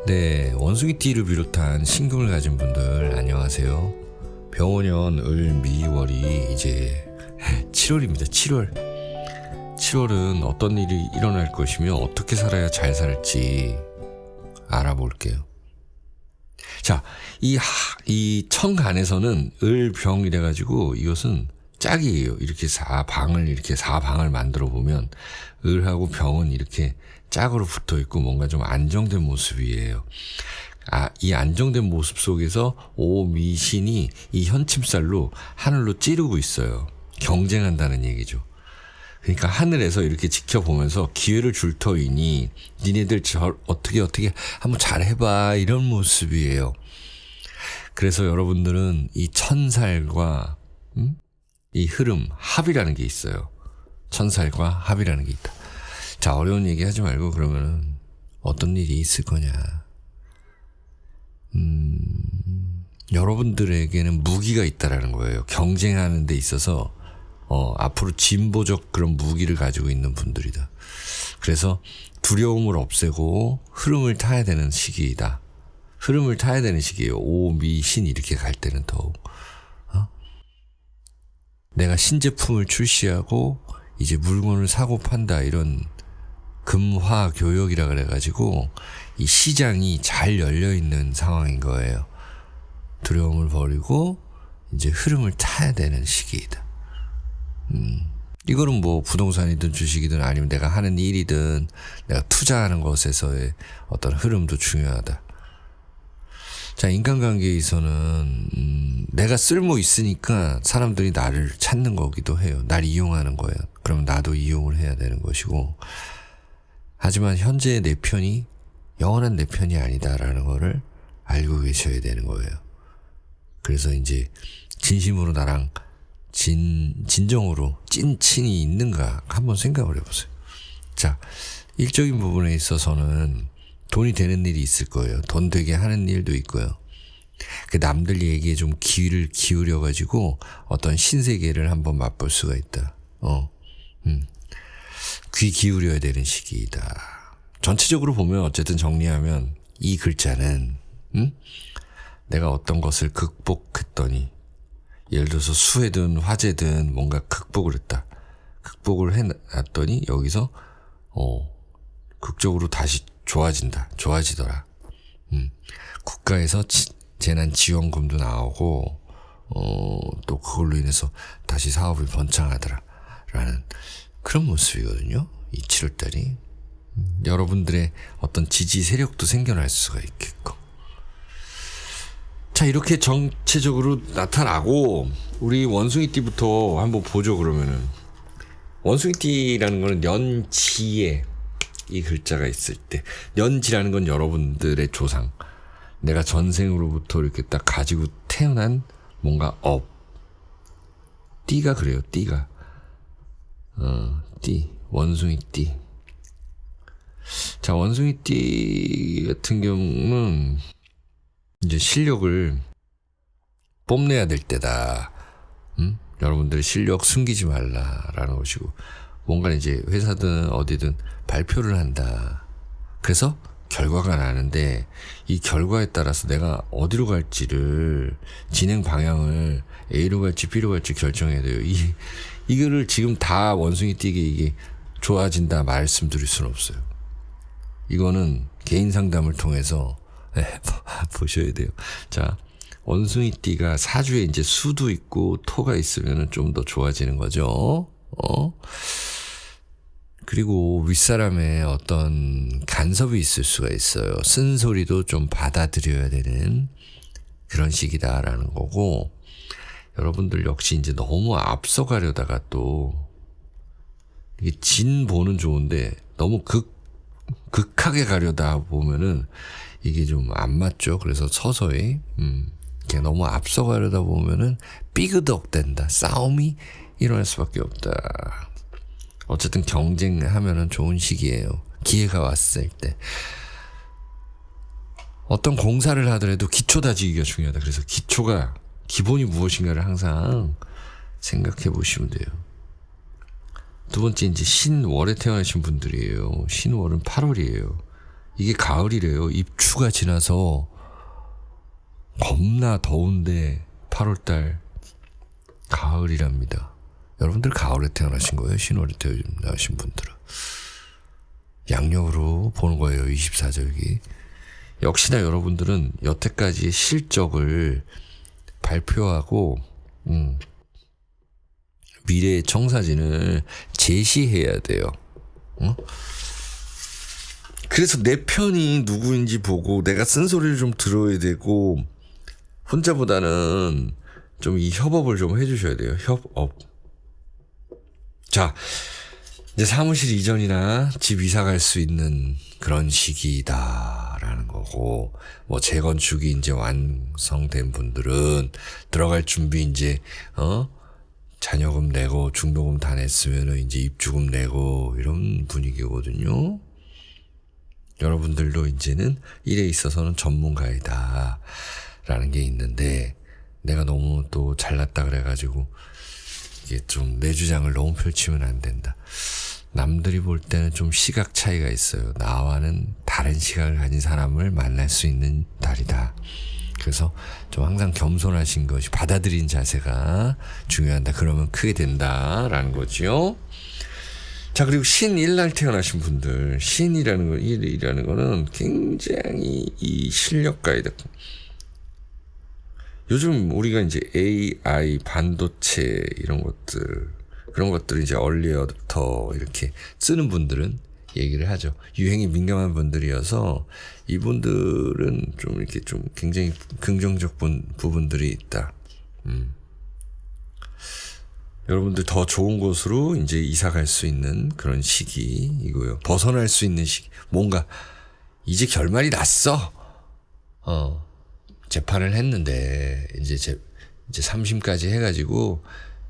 네, 원숭이띠를 비롯한 신금을 가진 분들 안녕하세요. 병원연 을미월이 이제 7월입니다. 7월은 어떤 일이 일어날 것이며 어떻게 살아야 잘 살지 알아볼게요. 자, 이 청간에서는 을병이래 가지고 이것은 짝이에요. 이렇게 사방을 만들어 보면 을하고 병은 이렇게 짝으로 붙어 있고 뭔가 좀 안정된 모습이에요. 이 안정된 모습 속에서 오미신이 이 현침살로 하늘로 찌르고 있어요. 경쟁한다는 얘기죠. 그러니까 하늘에서 이렇게 지켜보면서 기회를 줄 터이니 니네들 어떻게 한번 잘해봐, 이런 모습이에요. 그래서 여러분들은 이 천살과 이 흐름, 합이라는 게 있어요. 천살과 합이라는 게 있다. 자, 어려운 얘기 하지 말고 그러면은 어떤 일이 있을 거냐. 여러분들에게는 무기가 있다라는 거예요. 경쟁하는 데 있어서 앞으로 진보적 그런 무기를 가지고 있는 분들이다. 그래서 두려움을 없애고 흐름을 타야 되는 시기이다. 흐름을 타야 되는 시기예요. 오미신 이렇게 갈 때는 더욱. 내가 신제품을 출시하고 이제 물건을 사고 판다, 이런 금화교역이라 그래가지고 이 시장이 잘 열려있는 상황인 거예요. 두려움을 버리고 이제 흐름을 타야 되는 시기이다. 이거는 뭐 부동산이든 주식이든 아니면 내가 하는 일이든 내가 투자하는 것에서의 어떤 흐름도 중요하다. 자, 인간관계에서는 내가 쓸모 있으니까 사람들이 나를 찾는 거기도 해요. 날 이용하는 거예요. 그럼 나도 이용을 해야 되는 것이고, 하지만 현재의 내 편이 영원한 내 편이 아니다라는 거를 알고 계셔야 되는 거예요. 그래서 이제 진심으로 나랑 진정으로 찐친이 있는가 한번 생각을 해보세요. 자, 일적인 부분에 있어서는 돈이 되는 일이 있을 거예요. 돈 되게 하는 일도 있고요. 그 남들 얘기에 좀 귀를 기울여가지고 어떤 신세계를 한번 맛볼 수가 있다. 귀 기울여야 되는 시기이다. 전체적으로 보면 어쨌든 정리하면 이 글자는 내가 어떤 것을 극복했더니, 예를 들어서 수해든 화재든 뭔가 극복을 했다. 극복을 해놨더니 여기서 극적으로 다시 좋아지더라. 국가에서 재난지원금도 나오고 또 그걸로 인해서 다시 사업이 번창하더라 라는 그런 모습이거든요. 이 7월달이 여러분들의 어떤 지지 세력도 생겨날 수가 있겠고. 자, 이렇게 전체적으로 나타나고 우리 원숭이띠부터 한번 보죠. 그러면은 원숭이띠라는 거는 년지에 이 글자가 있을 때, 년지라는 건 여러분들의 조상, 내가 전생으로부터 이렇게 딱 가지고 태어난 뭔가 띠가 그래요. 띠가 띠, 원숭이띠. 자, 원숭이띠 같은 경우는 이제 실력을 뽐내야 될 때다. 여러분들의 실력 숨기지 말라라는 것이고, 뭔가 이제 회사든 어디든 발표를 한다. 그래서 결과가 나는데 이 결과에 따라서 내가 어디로 갈지를, 진행 방향을 A로 갈지 B로 갈지 결정해야 돼요. 이거를 지금 다 원숭이띠에게 이게 좋아진다 말씀드릴 수는 없어요. 이거는 개인 상담을 통해서 보셔야 돼요. 자, 원숭이띠가 사주에 이제 수도 있고 토가 있으면 좀 더 좋아지는 거죠. 그리고 윗사람의 어떤 간섭이 있을 수가 있어요. 쓴소리도 좀 받아들여야 되는 그런 시기다라는 거고, 여러분들 역시 이제 너무 앞서가려다가 또 이게 진 보는 좋은데 너무 극하게 가려다 보면은 이게 좀 안 맞죠. 그래서 서서히 이렇게 너무 앞서가려다 보면은 삐그덕 된다. 싸움이 일어날 수밖에 없다. 어쨌든 경쟁하면은 좋은 시기예요. 기회가 왔을 때. 어떤 공사를 하더라도 기초 다지기가 중요하다. 그래서 기본이 무엇인가를 항상 생각해 보시면 돼요. 두 번째, 이제 신월에 태어나신 분들이에요. 신월은 8월이에요. 이게 가을이래요. 입추가 지나서 겁나 더운데 8월달 가을이랍니다. 여러분들 가을에 태어나신 거예요? 신월에 태어나신 분들은. 양력으로 보는 거예요. 24절기. 역시나 여러분들은 여태까지 실적을 발표하고 미래의 청사진을 제시해야 돼요. 그래서 내 편이 누구인지 보고 내가 쓴소리를 좀 들어야 되고, 혼자보다는 좀 이 협업을 좀 해주셔야 돼요. 협업. 자, 이제 사무실 이전이나 집 이사 갈 수 있는 그런 시기다라는 거고, 뭐 재건축이 이제 완성된 분들은 들어갈 준비 이제 자녀금 내고 중도금 다 냈으면은 이제 입주금 내고 이런 분위기거든요. 여러분들도 이제는 일에 있어서는 전문가이다 라는 게 있는데, 내가 너무 또 잘났다 그래가지고 이게 좀 내 주장을 너무 펼치면 안 된다. 남들이 볼 때는 좀 시각 차이가 있어요. 나와는 다른 시각을 가진 사람을 만날 수 있는 달이다. 그래서 좀 항상 겸손하신 것이, 받아들인 자세가 중요하다. 그러면 크게 된다라는 거지요. 자, 그리고 신일날 태어나신 분들, 일이라는 거는 굉장히 이 실력가이다. 요즘 우리가 이제 AI, 반도체 이런 그런 것들을 이제 얼리어부터 이렇게 쓰는 분들은 얘기를 하죠. 유행에 민감한 분들이어서 이분들은 좀 이렇게 좀 굉장히 긍정적 부분들이 있다. 여러분들 더 좋은 곳으로 이제 이사 갈 수 있는 그런 시기이고요. 벗어날 수 있는 시기. 뭔가 이제 결말이 났어. 재판을 했는데 이제 3심까지 해가지고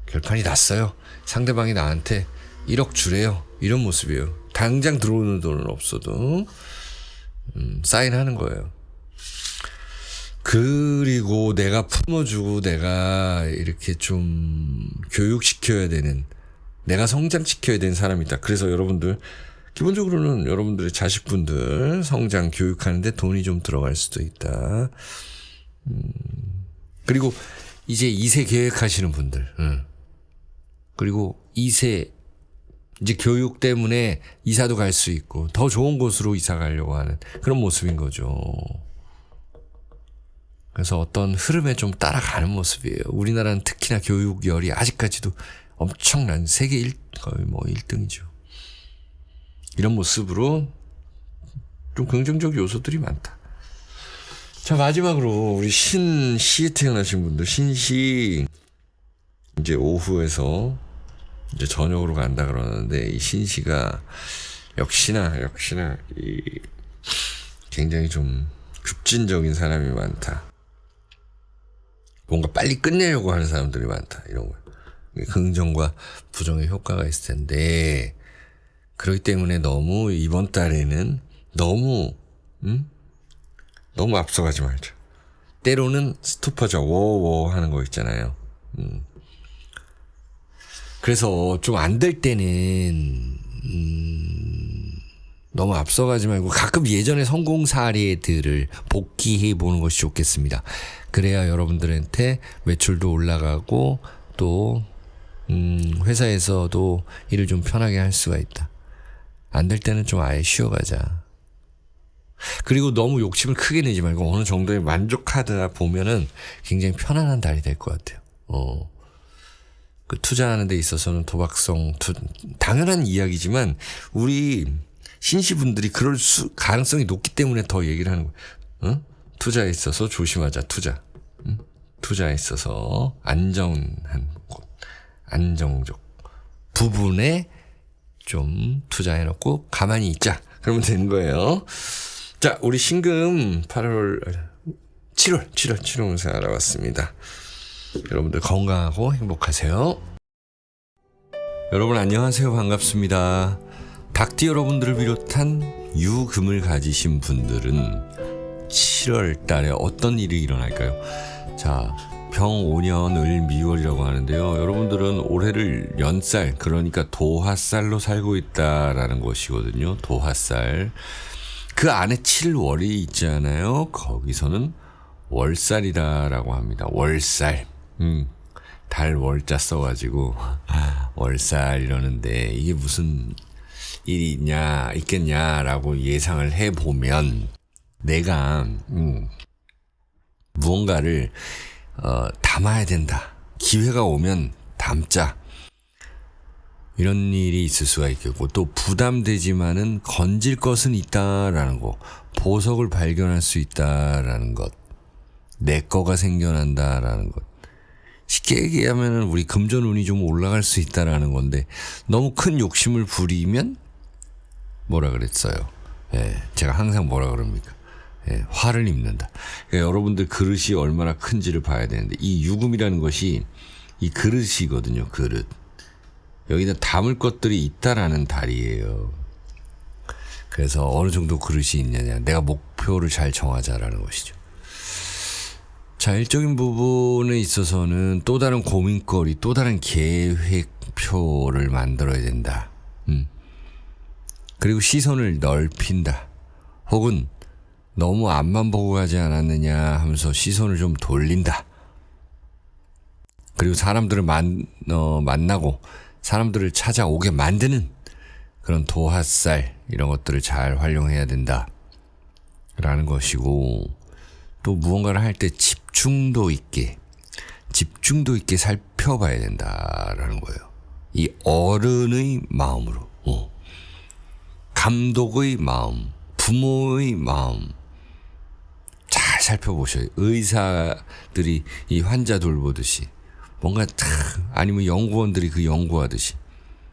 결판이 났어요. 상대방이 나한테 1억 주래요. 이런 모습이에요. 당장 들어오는 돈은 없어도 사인하는 거예요. 그리고 내가 품어주고 내가 이렇게 좀 교육시켜야 되는, 내가 성장시켜야 되는 사람이 있다. 그래서 여러분들 기본적으로는 여러분들의 자식분들 성장 교육하는데 돈이 좀 들어갈 수도 있다. 그리고 이제 2세 계획하시는 분들, 그리고 2세 이제 교육 때문에 이사도 갈 수 있고 더 좋은 곳으로 이사 가려고 하는 그런 모습인 거죠. 그래서 어떤 흐름에 좀 따라가는 모습이에요. 우리나라는 특히나 교육열이 아직까지도 엄청난 세계 거의 뭐 1등이죠. 이런 모습으로 좀 긍정적 요소들이 많다. 자, 마지막으로 우리 신시에 태어나신 분들, 신시 이제 오후에서 이제 저녁으로 간다 그러는데 이 신씨가 역시나 이 굉장히 좀 급진적인 사람이 많다. 뭔가 빨리 끝내려고 하는 사람들이 많다. 이런 거. 긍정과 부정의 효과가 있을 텐데 그렇기 때문에 너무 이번 달에는 너무 앞서가지 말자. 때로는 스톱하자. 워워 하는 거 있잖아요. 그래서 좀 안 될 때는 너무 앞서가지 말고 가끔 예전의 성공 사례들을 복기해 보는 것이 좋겠습니다. 그래야 여러분들한테 매출도 올라가고 또 회사에서도 일을 좀 편하게 할 수가 있다. 안 될 때는 좀 아예 쉬어가자. 그리고 너무 욕심을 크게 내지 말고 어느 정도에 만족하다 보면은 굉장히 편안한 달이 될 것 같아요. 그 투자하는 데 있어서는 도박성, 당연한 이야기지만 우리 신시분들이 그럴 가능성이 높기 때문에 더 얘기를 하는 거예요. 투자에 있어서 조심하자. 투자에 있어서 안전한 곳, 안정적 부분에 좀 투자해놓고 가만히 있자. 그러면 되는 거예요. 자, 우리 신금 7월 운세 알아봤습니다. 여러분들 건강하고 행복하세요. 여러분 안녕하세요. 반갑습니다. 닭띠 여러분들을 비롯한 유금을 가지신 분들은 7월 달에 어떤 일이 일어날까요? 자, 병5년 을 미월이라고 하는데요. 여러분들은 올해를 연살, 그러니까 도화살로 살고 있다라는 것이거든요. 도화살. 그 안에 7월이 있잖아요. 거기서는 월살이다라고 합니다. 월살. 달 월자 써가지고 월살 이러는데 이게 무슨 일이 있겠냐라고 예상을 해보면 내가 무언가를 담아야 된다. 기회가 오면 담자. 이런 일이 있을 수가 있겠고 또 부담되지만은 건질 것은 있다라는 거. 보석을 발견할 수 있다라는 것. 내 거가 생겨난다라는 것. 쉽게 얘기하면은 우리 금전운이 좀 올라갈 수 있다라는 건데 너무 큰 욕심을 부리면 뭐라 그랬어요? 예, 제가 항상 뭐라 그럽니까? 예, 화를 입는다. 그러니까 여러분들 그릇이 얼마나 큰지를 봐야 되는데 이 유금이라는 것이 이 그릇이거든요. 그릇. 여기다 담을 것들이 있다라는 달이에요. 그래서 어느 정도 그릇이 있느냐. 내가 목표를 잘 정하자라는 것이죠. 자, 일적인 부분에 있어서는 또 다른 고민거리, 또 다른 계획표를 만들어야 된다. 그리고 시선을 넓힌다. 혹은 너무 앞만 보고 가지 않았느냐 하면서 시선을 좀 돌린다. 그리고 사람들을 만나고 사람들을 찾아오게 만드는 그런 도화살 이런 것들을 잘 활용해야 된다. 라는 것이고 또 무언가를 할 때 집중도 있게 살펴봐야 된다라는 거예요. 이 어른의 마음으로, 감독의 마음, 부모의 마음 잘 살펴보셔요. 의사들이 이 환자 돌보듯이 뭔가 아니면 연구원들이 그 연구하듯이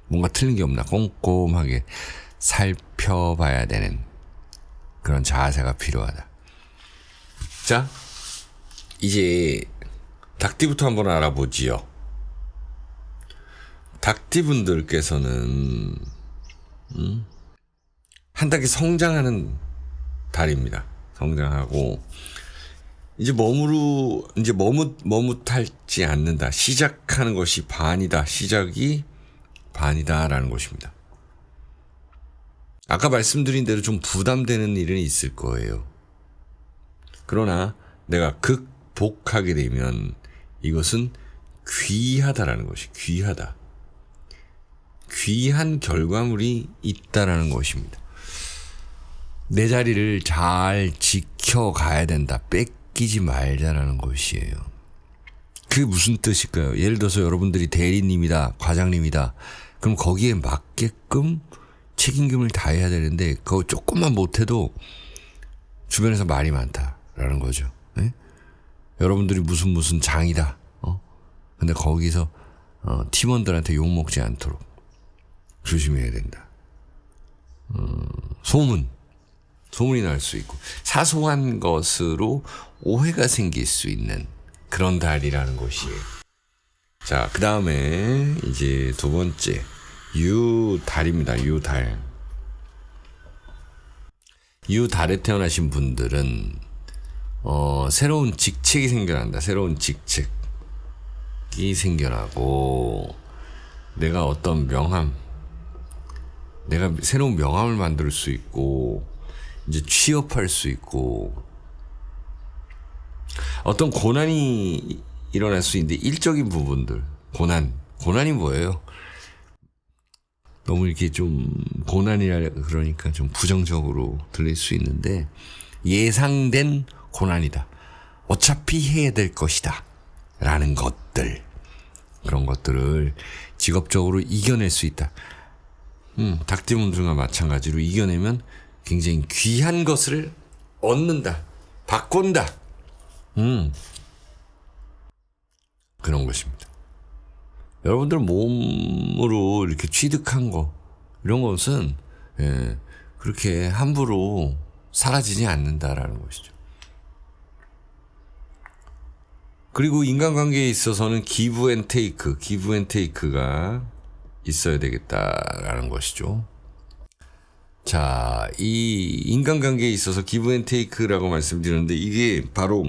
뭔가 틀린 게 없나 꼼꼼하게 살펴봐야 되는 그런 자세가 필요하다. 자, 이제 닭띠부터 한번 알아보지요. 닭띠분들께서는 한 단계 성장하는 달입니다. 성장하고 이제 머뭇하지 않는다. 시작하는 것이 반이다. 시작이 반이다라는 것입니다. 아까 말씀드린 대로 좀 부담되는 일은 있을 거예요. 그러나 내가 극복하게 되면 이것은 귀하다라는 것이 귀하다. 귀한 결과물이 있다라는 것입니다. 내 자리를 잘 지켜가야 된다. 뺏기지 말자라는 것이에요. 그게 무슨 뜻일까요? 예를 들어서 여러분들이 대리님이다, 과장님이다. 그럼 거기에 맞게끔 책임감을 다해야 되는데 그거 조금만 못해도 주변에서 말이 많다라는 거죠. 네? 여러분들이 무슨 장이다. 근데 거기서 팀원들한테 욕먹지 않도록 조심해야 된다. 소문이 날 수 있고 사소한 것으로 오해가 생길 수 있는 그런 달이라는 것이에요. 자, 그 다음에 이제 두 번째 유달입니다. 유달에 태어나신 분들은 새로운 직책이 생겨난다. 새로운 직책이 생겨나고 내가 어떤 내가 새로운 명함을 만들 수 있고 이제 취업할 수 있고 어떤 고난이 일어날 수 있는데 일적인 부분들 고난이 뭐예요? 너무 이렇게 좀 고난이라 그러니까 좀 부정적으로 들릴 수 있는데 예상된 고난이다. 어차피 해야 될 것이다. 라는 것들 그런 것들을 직업적으로 이겨낼 수 있다. 닭띠분들과 마찬가지로 이겨내면 굉장히 귀한 것을 얻는다. 바꾼다. 그런 것입니다. 여러분들 몸으로 이렇게 취득한 거 이런 것은 그렇게 함부로 사라지지 않는다라는 것이죠. 그리고 인간관계에 있어서는 기브 앤 테이크가 있어야 되겠다라는 것이죠. 자, 이 인간관계에 있어서 기브 앤 테이크라고 말씀드렸는데 이게 바로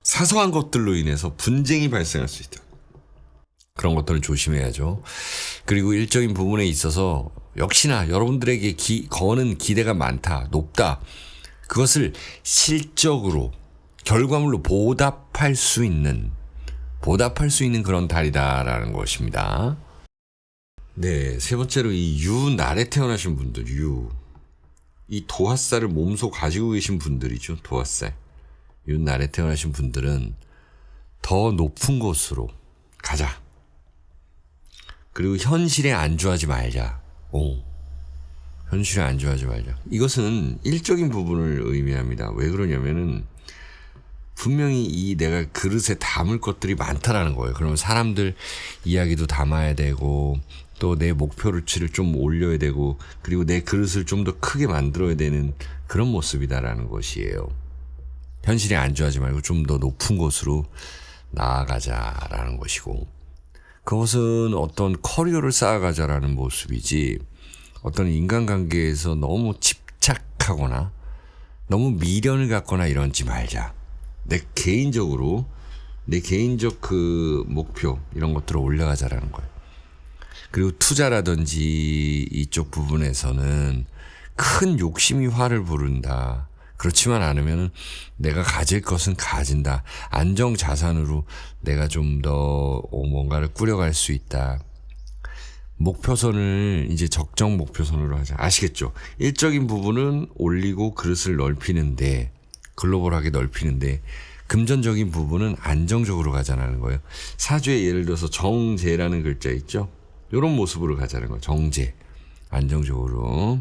사소한 것들로 인해서 분쟁이 발생할 수 있다. 그런 것들을 조심해야죠. 그리고 일적인 부분에 있어서 역시나 여러분들에게 거는 기대가 많다, 높다. 그것을 실적으로 결과물로 보답할 수 있는 그런 달이다라는 것입니다. 네, 세 번째로 이 유날에 태어나신 분들, 이 도화살을 몸소 가지고 계신 분들이죠. 도화살. 유날에 태어나신 분들은 더 높은 곳으로 가자. 그리고 현실에 안주하지 말자. 현실에 안주하지 말자. 이것은 일적인 부분을 의미합니다. 왜 그러냐면은 분명히 이 내가 그릇에 담을 것들이 많다라는 거예요. 그러면 사람들 이야기도 담아야 되고 또 내 목표치를 좀 올려야 되고 그리고 내 그릇을 좀 더 크게 만들어야 되는 그런 모습이다라는 것이에요. 현실에 안주하지 말고 좀 더 높은 곳으로 나아가자라는 것이고 그것은 어떤 커리어를 쌓아가자라는 모습이지 어떤 인간관계에서 너무 집착하거나 너무 미련을 갖거나 이러지 말자. 내 개인적 그 목표 이런 것들을 올려가자라는 거예요. 그리고 투자라든지 이쪽 부분에서는 큰 욕심이 화를 부른다. 그렇지만 않으면 내가 가질 것은 가진다. 안정자산으로 내가 좀 더 뭔가를 꾸려갈 수 있다. 목표선을 이제 적정 목표선으로 하자. 아시겠죠? 일적인 부분은 올리고 그릇을 넓히는데 글로벌하게 넓히는데 금전적인 부분은 안정적으로 가자는 거예요. 사주에 예를 들어서 정제라는 글자 있죠? 이런 모습으로 가자는 거예요. 정제. 안정적으로.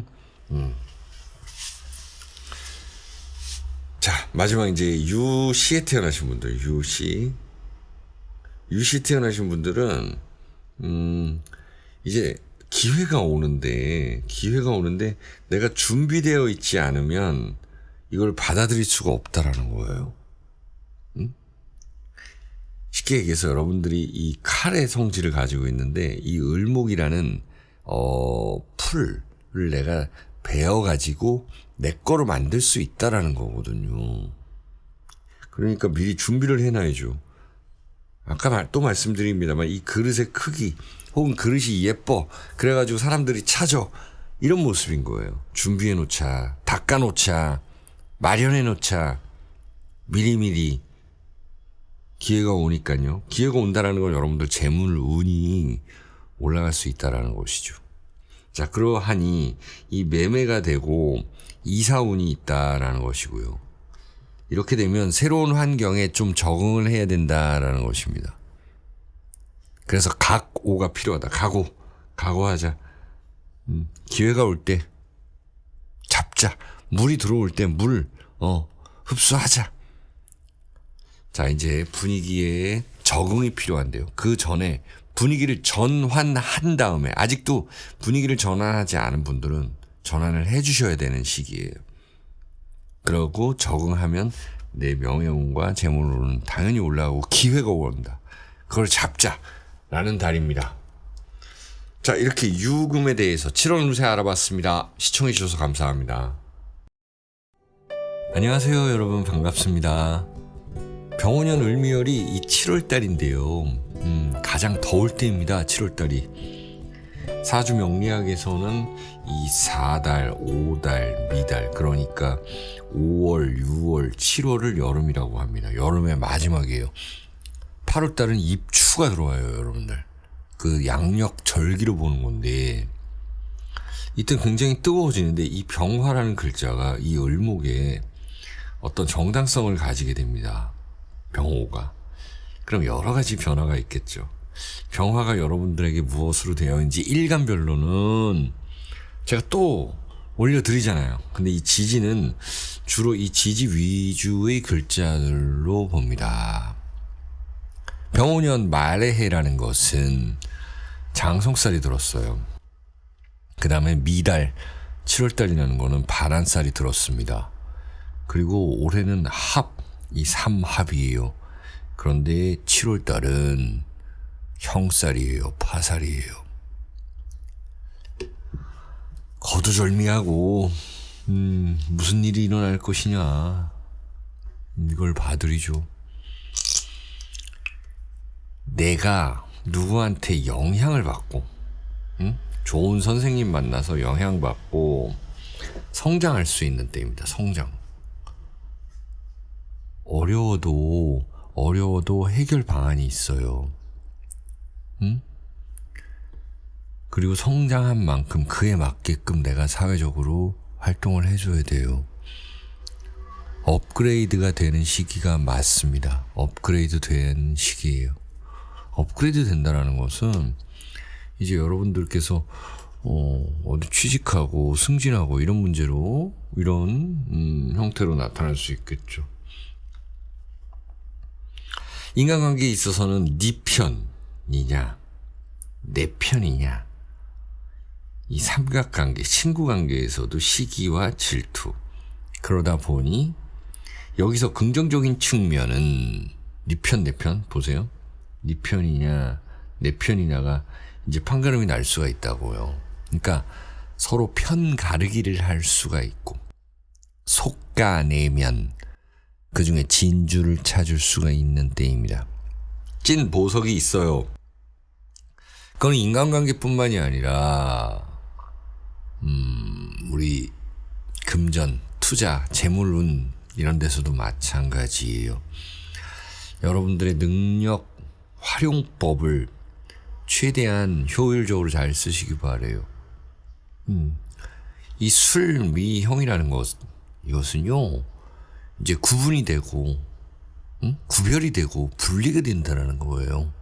자, 마지막 이제 유시에 태어나신 분들, 유시 태어나신 분들은 이제 기회가 오는데 내가 준비되어 있지 않으면 이걸 받아들일 수가 없다라는 거예요. 쉽게 얘기해서 여러분들이 이 칼의 성질을 가지고 있는데 이 을목이라는 풀을 내가 베어가지고 내 거로 만들 수 있다라는 거거든요. 그러니까 미리 준비를 해놔야죠. 아까 또 말씀드립니다만 이 그릇의 크기 혹은 그릇이 예뻐 그래가지고 사람들이 찾아 이런 모습인 거예요. 준비해놓자, 닦아놓자, 마련해놓자, 미리미리 기회가 오니까요. 기회가 온다라는 건 여러분들 재물 운이 올라갈 수 있다라는 것이죠. 자, 그러하니 이 매매가 되고 이사운이 있다라는 것이고요. 이렇게 되면 새로운 환경에 좀 적응을 해야 된다라는 것입니다. 그래서 각오가 필요하다. 각오하자. 기회가 올 때 잡자. 물이 들어올 때 물 흡수하자. 자, 이제 분위기에 적응이 필요한데요. 그 전에 분위기를 전환한 다음에 아직도 분위기를 전환하지 않은 분들은 전환을 해주셔야 되는 시기예요. 그러고 적응하면 내 명예운과 재물운은 당연히 올라가고 기회가 온다. 그걸 잡자라는 달입니다. 자, 이렇게 유금에 대해서 7월 운세 알아봤습니다. 시청해 주셔서 감사합니다. 안녕하세요, 여러분. 반갑습니다. 병원년 을미월이 이 7월 달인데요. 가장 더울 때입니다. 7월 달이. 사주 명리학에서는 이 4달, 5달, 미달, 그러니까 5월, 6월, 7월을 여름이라고 합니다. 여름의 마지막이에요. 8월 달은 입추가 들어와요, 여러분들. 그 양력 절기로 보는 건데, 이때 굉장히 뜨거워지는데 이 병화라는 글자가 이 을목에 어떤 정당성을 가지게 됩니다. 병호가. 그럼 여러 가지 변화가 있겠죠. 병화가 여러분들에게 무엇으로 되어 있는지 일간별로는 제가 또 올려드리잖아요. 근데 이 지지는 주로 이 지지 위주의 글자들로 봅니다. 병호년 말의 해라는 것은 장성살이 들었어요. 그 다음에 미달 7월달이라는 거는 반한살이 들었습니다. 그리고 올해는 이 삼합이에요. 그런데 7월달은 형살이에요. 파살이에요. 거두절미하고 무슨 일이 일어날 것이냐, 이걸 봐드리죠. 내가 누구한테 영향을 받고 좋은 선생님 만나서 영향받고 성장할 수 있는 때입니다. 성장. 어려워도 해결 방안이 있어요. 그리고 성장한 만큼 그에 맞게끔 내가 사회적으로 활동을 해줘야 돼요. 업그레이드가 되는 시기가 맞습니다. 업그레이드 된 시기예요. 업그레이드 된다라는 것은 이제 여러분들께서 어디 취직하고 승진하고 이런 문제로 이런 형태로 나타날 수 있겠죠. 인간관계에 있어서는 네 편이냐 내 편이냐, 이 삼각관계, 친구관계에서도 시기와 질투. 그러다 보니 여기서 긍정적인 측면은 네 편, 내 편 보세요. 네 편이냐 내 편이냐가 이제 판가름이 날 수가 있다고요. 그러니까 서로 편 가르기를 할 수가 있고, 속가내면 그 중에 진주를 찾을 수가 있는 때입니다. 찐 보석이 있어요. 그건 인간관계뿐만이 아니라 우리 금전, 투자, 재물운 이런 데서도 마찬가지예요. 여러분들의 능력, 활용법을 최대한 효율적으로 잘 쓰시기 바래요. 이 술미형이라는 것, 이것은요, 이제 구분이 되고, 구별이 되고, 분리가 된다는 거예요.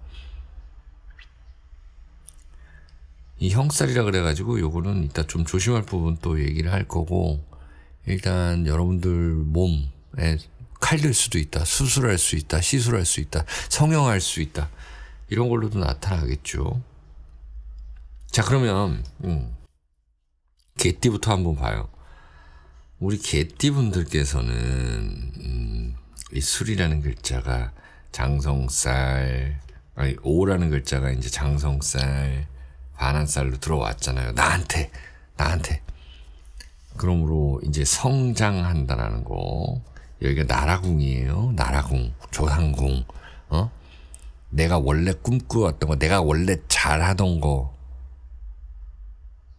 이 형살이라 그래가지고, 요거는 이따 좀 조심할 부분 또 얘기를 할 거고, 일단 여러분들 몸에 칼 될 수도 있다, 수술할 수 있다, 시술할 수 있다, 성형할 수 있다, 이런 걸로도 나타나겠죠. 자, 그러면 개띠부터 한번 봐요. 우리 개띠분들께서는 이 술이라는 글자가 장성살, 아니 오라는 글자가 이제 장성살, 반한살로 들어왔잖아요. 나한테. 그러므로 이제 성장한다라는 거. 여기가 나라궁이에요. 나라궁, 조상궁. 내가 원래 꿈꾸었던 거, 내가 원래 잘하던 거,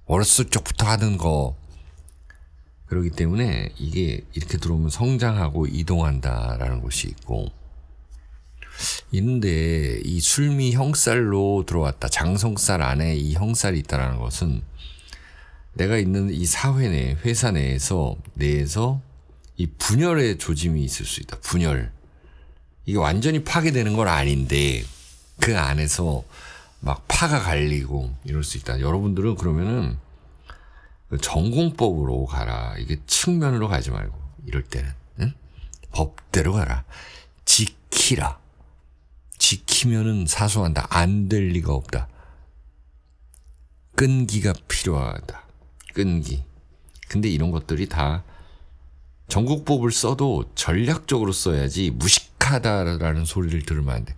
어렸을 적부터 하던 거. 그렇기 때문에 이게 이렇게 들어오면 성장하고 이동한다라는 것이 있고, 있는데 이 술미 형살로 들어왔다, 장성살 안에 이 형살이 있다라는 것은 내가 있는 이 사회 내, 회사 내에서 이 분열의 조짐이 있을 수 있다. 분열. 이게 완전히 파괴되는 건 아닌데 그 안에서 막 파가 갈리고 이럴 수 있다. 여러분들은 그러면은 전공법으로 가라. 이게 측면으로 가지 말고 이럴 때는 법대로 가라. 지키라. 지키면은 사소한다. 안 될 리가 없다. 끈기가 필요하다. 끈기. 근데 이런 것들이 다 전국법을 써도 전략적으로 써야지 무식하다라는 소리를 들으면 안 돼.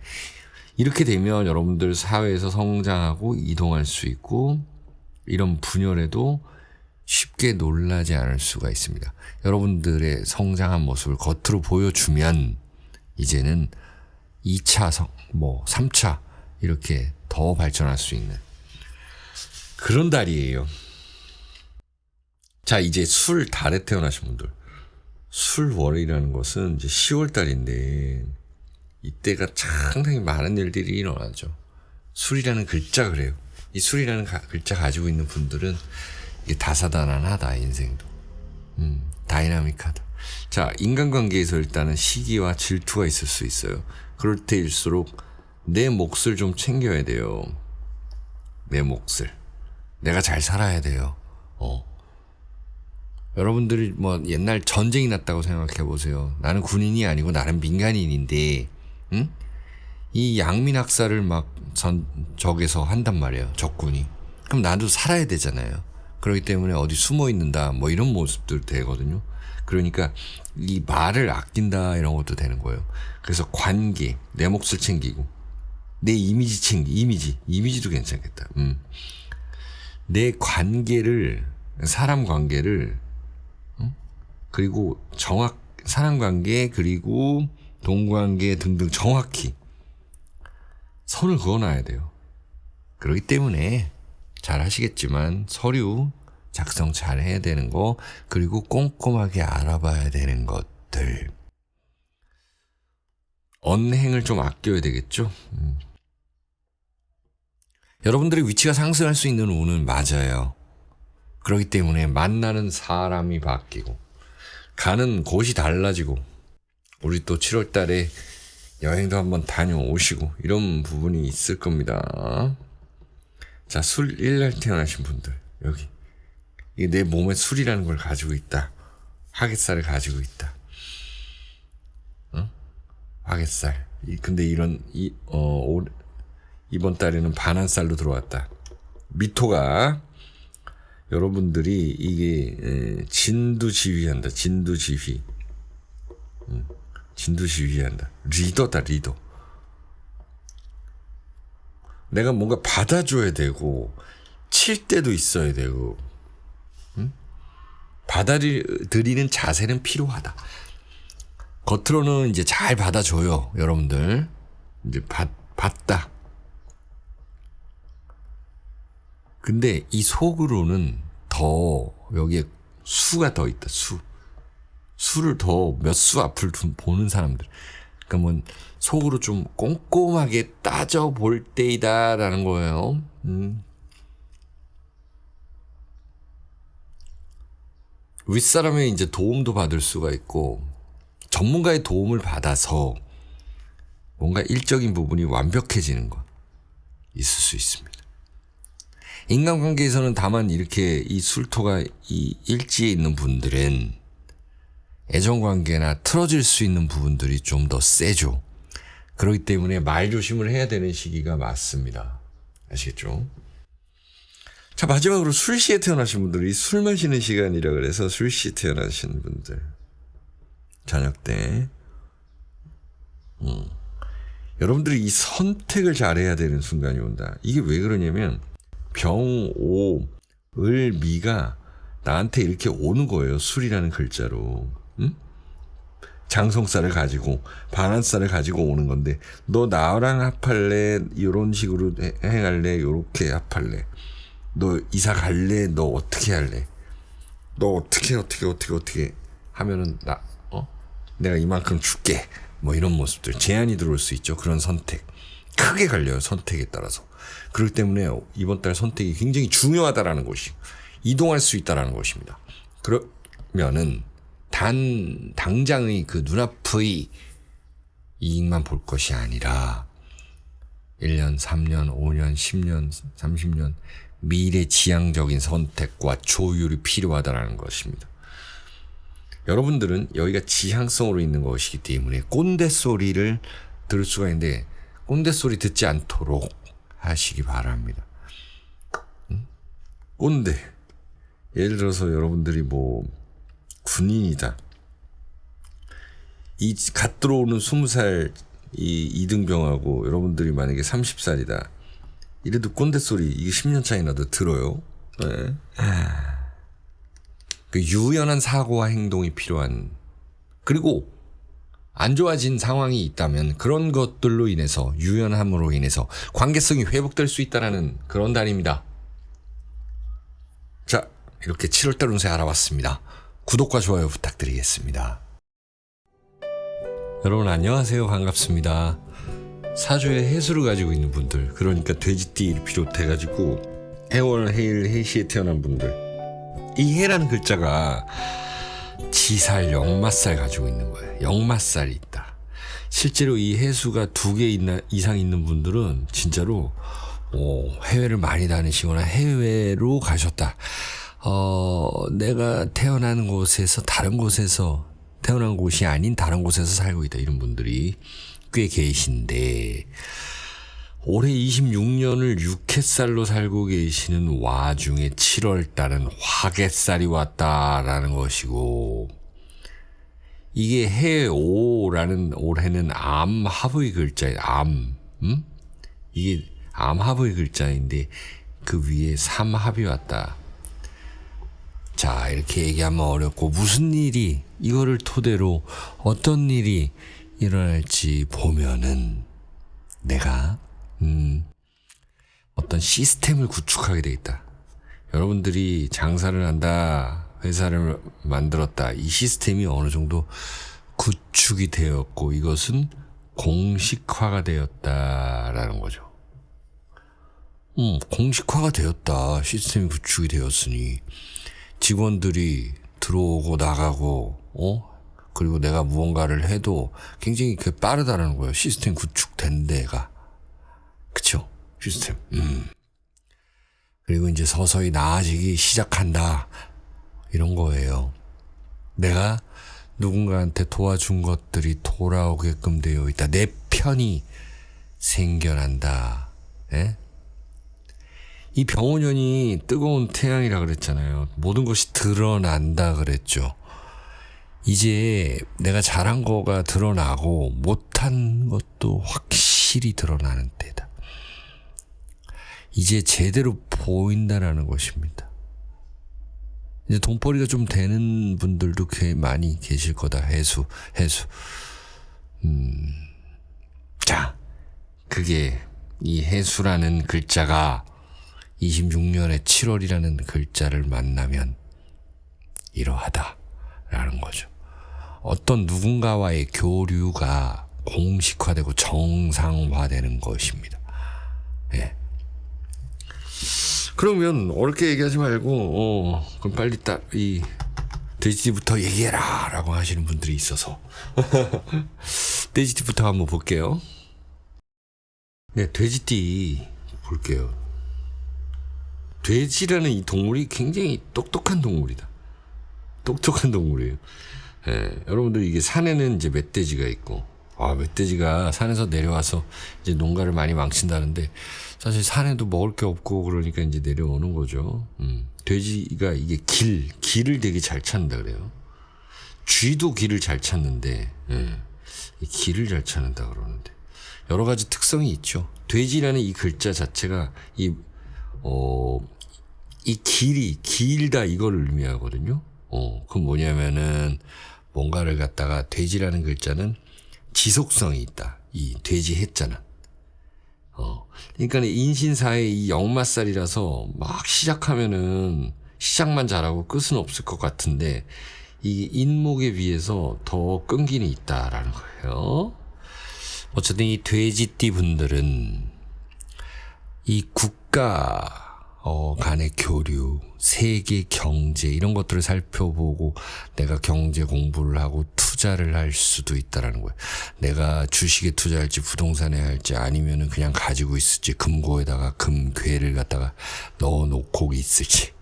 이렇게 되면 여러분들 사회에서 성장하고 이동할 수 있고 이런 분열에도 쉽게 놀라지 않을 수가 있습니다. 여러분들의 성장한 모습을 겉으로 보여주면 이제는 2차, 3차 이렇게 더 발전할 수 있는 그런 달이에요. 자, 이제 술 달에 태어나신 분들. 술월이라는 것은 이제 10월 달인데 이때가 상당히 많은 일들이 일어나죠. 술이라는 글자 그래요. 이 술이라는 글자 가지고 있는 분들은 이게 다사다난하다 인생도. 다이나믹하다. 자, 인간관계에서 일단은 시기와 질투가 있을 수 있어요. 그럴 때일수록 내 몫을 좀 챙겨야 돼요. 내 몫을. 내가 잘 살아야 돼요. 여러분들이 옛날 전쟁이 났다고 생각해 보세요. 나는 군인이 아니고 나는 민간인인데, 응? 이 양민학살을 막 적에서 한단 말이에요. 적군이. 그럼 나도 살아야 되잖아요. 그렇기 때문에 어디 숨어 있는다, 이런 모습들 되거든요. 그러니까 이 말을 아낀다 이런 것도 되는 거예요. 그래서 관계, 내 몫을 챙기고, 내 이미지 이미지도 괜찮겠다. 내 관계를, 사람 관계를, 그리고 사람 관계, 그리고 동관계 등등 정확히 선을 그어놔야 돼요. 그렇기 때문에 잘 하시겠지만 서류 작성 잘 해야 되는 거, 그리고 꼼꼼하게 알아봐야 되는 것들. 언행을 좀 아껴야 되겠죠. 여러분들의 위치가 상승할 수 있는 운은 맞아요. 그렇기 때문에 만나는 사람이 바뀌고 가는 곳이 달라지고, 우리 또 7월 달에 여행도 한번 다녀오시고 이런 부분이 있을 겁니다. 자, 술 1날 태어나신 분들, 여기 이게 내 몸에 술이라는 걸 가지고 있다. 화개살을 가지고 있다. 화개살. 근데 이번 달에는 반한살로 들어왔다. 미토가 여러분들이 이게 진두지휘한다. 진두지휘한다. 리더다. 리더. 내가 뭔가 받아줘야 되고 칠 때도 있어야 되고, 받아들이는 자세는 필요하다. 겉으로는 이제 잘 받아줘요. 여러분들 이제 받다. 근데 이 속으로는 더 여기에 수가 더 있다. 수를 더 몇 수 앞을 보는 사람들. 그러니까 속으로 좀 꼼꼼하게 따져볼 때이다라는 거예요. 윗사람의 이제 도움도 받을 수가 있고, 전문가의 도움을 받아서 뭔가 일적인 부분이 완벽해지는 것 있을 수 있습니다. 인간관계에서는 다만 이렇게 이 술토가 이 일지에 있는 분들은 애정관계나 틀어질 수 있는 부분들이 좀 더 세죠. 그렇기 때문에 말 조심을 해야 되는 시기가 맞습니다. 아시겠죠? 자, 마지막으로 술시에 태어나신 분들이 술 마시는 시간이라 그래서 술시에 태어나신 분들, 저녁 때 여러분들이 이 선택을 잘해야 되는 순간이 온다. 이게 왜 그러냐면 병, 오, 을, 미가 나한테 이렇게 오는 거예요. 술이라는 글자로. 장성살을 가지고 반한살을 가지고 오는 건데, 너 나랑 합할래? 이런 식으로 행할래? 요렇게 합할래? 너 이사 갈래? 너 어떻게 할래? 너 어떻게 하면은 내가 이만큼 줄게. 이런 모습들, 제한이 들어올 수 있죠. 그런 선택 크게 갈려요. 선택에 따라서. 그렇기 때문에 이번 달 선택이 굉장히 중요하다라는 것이, 이동할 수 있다라는 것입니다. 그러면은 당장의 그 눈앞의 이익만 볼 것이 아니라 1년, 3년, 5년, 10년, 30년 미래지향적인 선택과 조율이 필요하다는 것입니다. 여러분들은 여기가 지향성으로 있는 것이기 때문에 꼰대 소리를 들을 수가 있는데, 꼰대 소리 듣지 않도록 하시기 바랍니다. 꼰대. 예를 들어서 여러분들이 뭐 군인이다. 이 갓 들어오는 20살 이 이등병하고 여러분들이 만약에 30살이다. 이래도 꼰대 소리 이게 10년 차이 나도 들어요. 네. 그 유연한 사고와 행동이 필요한, 그리고 안 좋아진 상황이 있다면 그런 것들로 인해서, 유연함으로 인해서 관계성이 회복될 수 있다는 그런 단입니다. 자, 이렇게 7월달 운세 알아봤습니다. 구독과 좋아요 부탁드리겠습니다. 여러분 안녕하세요. 반갑습니다. 사주에 해수를 가지고 있는 분들, 그러니까 돼지띠를 비롯해가지고 해월, 해일, 해시에 태어난 분들, 이 해라는 글자가 지살, 역마살 가지고 있는 거예요. 역마살이 있다. 실제로 이 해수가 2개 이상 있는 분들은 진짜로 해외를 많이 다니시거나 해외로 가셨다. 내가 태어난 곳에서 다른 곳에서, 태어난 곳이 아닌 다른 곳에서 살고 있다. 이런 분들이 꽤 계신데, 올해 26년을 육해살로 살고 계시는 와중에 7월달은 화개살이 왔다라는 것이고, 이게 해오라는 올해는 암합의 글자예요. 이게 암합의 글자인데 그 위에 삼합이 왔다. 자, 이렇게 얘기하면 어렵고, 무슨 일이, 이거를 토대로 어떤 일이 일어날지 보면은 내가 어떤 시스템을 구축하게 되겠다. 여러분들이 장사를 한다, 회사를 만들었다, 이 시스템이 어느 정도 구축이 되었고, 이것은 공식화가 되었다라는 거죠. 공식화가 되었다. 시스템이 구축이 되었으니 직원들이 들어오고 나가고, 그리고 내가 무언가를 해도 굉장히 빠르다는 거예요. 시스템 구축된 데가. 그쵸? 시스템. 그리고 이제 서서히 나아지기 시작한다. 이런 거예요. 내가 누군가한테 도와준 것들이 돌아오게끔 되어 있다. 내 편이 생겨난다. 예? 이 병원년이 뜨거운 태양이라 그랬잖아요. 모든 것이 드러난다 그랬죠. 이제 내가 잘한 거가 드러나고 못한 것도 확실히 드러나는 때다. 이제 제대로 보인다라는 것입니다. 이제 돈벌이가 좀 되는 분들도 꽤 많이 계실 거다. 해수. 자, 그게 이 해수라는 글자가 26년에 7월이라는 글자를 만나면 이러하다라는 거죠. 어떤 누군가와의 교류가 공식화되고 정상화되는 것입니다. 예. 그러면 어렵게 얘기하지 말고, 그럼 빨리 이 돼지띠부터 얘기해라 라고 하시는 분들이 있어서 돼지띠부터 한번 볼게요. 네, 돼지띠 볼게요. 돼지라는 이 동물이 굉장히 똑똑한 동물이다. 똑똑한 동물이에요. 예, 여러분들 이게 산에는 이제 멧돼지가 있고, 멧돼지가 산에서 내려와서 이제 농가를 많이 망친다는데, 사실 산에도 먹을 게 없고 그러니까 이제 내려오는 거죠. 돼지가 이게 길을 되게 잘 찾는다 그래요. 쥐도 길을 잘 찾는데, 이 길을 잘 찾는다 그러는데, 여러 가지 특성이 있죠. 돼지라는 이 글자 자체가 이 길이 길다 이걸 의미하거든요. 그건 뭐냐면은 뭔가를 갖다가, 돼지라는 글자는 지속성이 있다. 이 돼지 해자는. 그러니까 인신사의 이 역마살이라서 막 시작하면은 시작만 잘하고 끝은 없을 것 같은데, 이 인목에 비해서 더 끈기는 있다라는 거예요. 어쨌든 이 돼지띠 분들은 이 국가 간의 교류, 세계 경제 이런 것들을 살펴보고 내가 경제 공부를 하고 투자를 할 수도 있다라는 거예요. 내가 주식에 투자할지 부동산에 할지 아니면은 그냥 가지고 있을지, 금고에다가 금괴를 갖다가 넣어놓고 있을지,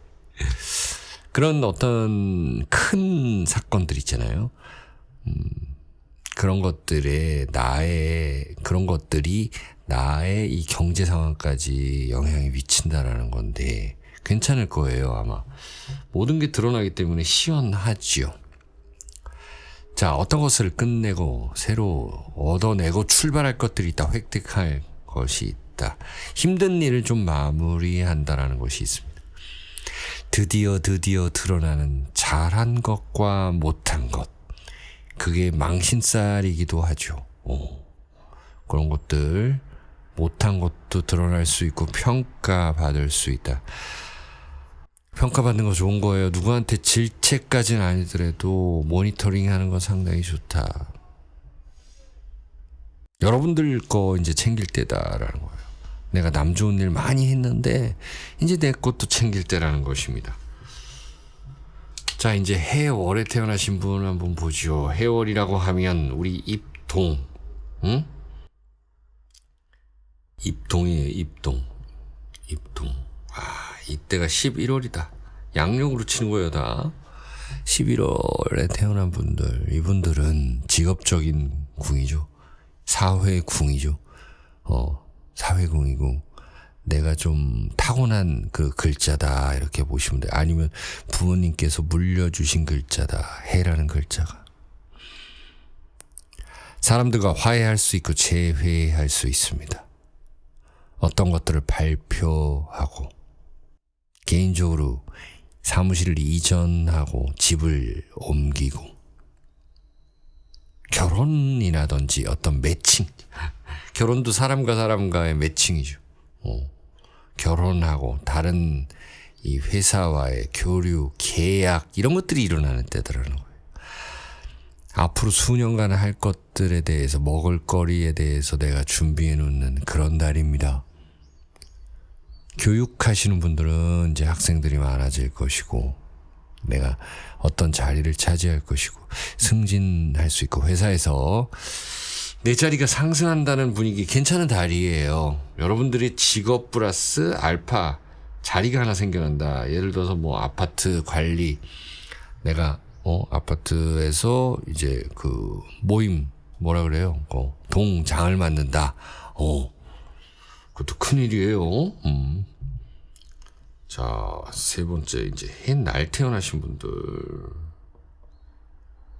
그런 어떤 큰 사건들 있잖아요. 그런 것들이 나의 이 경제 상황까지 영향이 미친다라는 건데 괜찮을 거예요. 아마 모든 게 드러나기 때문에 시원하지요. 자, 어떤 것을 끝내고 새로 얻어내고 출발할 것들이 있다. 획득할 것이 있다. 힘든 일을 좀 마무리한다라는 것이 있습니다. 드디어 드러나는 잘한 것과 못한 것. 그게 망신살이기도 하죠. 그런 것들, 못한 것도 드러날 수 있고 평가받을 수 있다. 평가받는 거 좋은 거예요. 누구한테 질책까지는 아니더라도 모니터링 하는 건 상당히 좋다. 여러분들 거 이제 챙길 때다라는 거예요. 내가 남 좋은 일 많이 했는데 이제 내 것도 챙길 때라는 것입니다. 자, 이제 해월에 태어나신 분 한번 보죠. 해월이라고 하면 우리 입동, 응? 입동이에요. 입동. 이때가 11월이다. 양력으로 치는 거예요, 다. 11월에 태어난 분들, 이분들은 직업적인 궁이죠. 사회궁이죠. 사회궁이고, 내가 좀 타고난 그 글자다, 이렇게 보시면 돼요. 아니면 부모님께서 물려주신 글자다, 해라는 글자가. 사람들과 화해할 수 있고, 재회할 수 있습니다. 어떤 것들을 발표하고, 개인적으로 사무실을 이전하고 집을 옮기고 결혼이라든지 어떤 매칭, 결혼도 사람과 사람과의 매칭이죠. 결혼하고 다른 이 회사와의 교류, 계약 이런 것들이 일어나는 때더라는 거예요. 앞으로 수년간 할 것들에 대해서, 먹을거리에 대해서 내가 준비해 놓는 그런 달입니다. 교육하시는 분들은 이제 학생들이 많아질 것이고, 내가 어떤 자리를 차지할 것이고, 승진할 수 있고, 회사에서 내 자리가 상승한다는 분위기 괜찮은 달이에요. 여러분들이 직업 플러스 알파 자리가 하나 생겨난다. 예를 들어서 뭐 아파트 관리, 내가 아파트에서 이제 그 모임 뭐라 그래요? 동장을 맡는다. 그것도 큰일이에요. 자, 세 번째, 이제 햇날 태어나신 분들.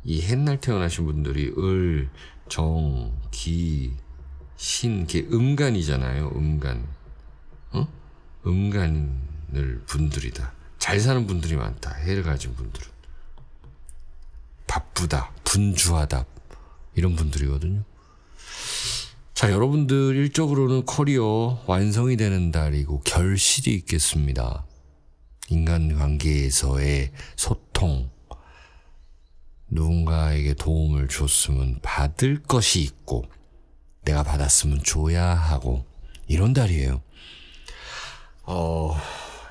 이 햇날 태어나신 분들이 을, 정, 기, 신, 게 음간이잖아요. 음간. 음간을 분들이다. 잘 사는 분들이 많다. 해를 가진 분들은. 바쁘다, 분주하다, 이런 분들이거든요. 자, 여러분들 일적으로는 커리어 완성이 되는 달이고 결실이 있겠습니다. 인간관계에서의 소통, 누군가에게 도움을 줬으면 받을 것이 있고 내가 받았으면 줘야 하고 이런 달이에요.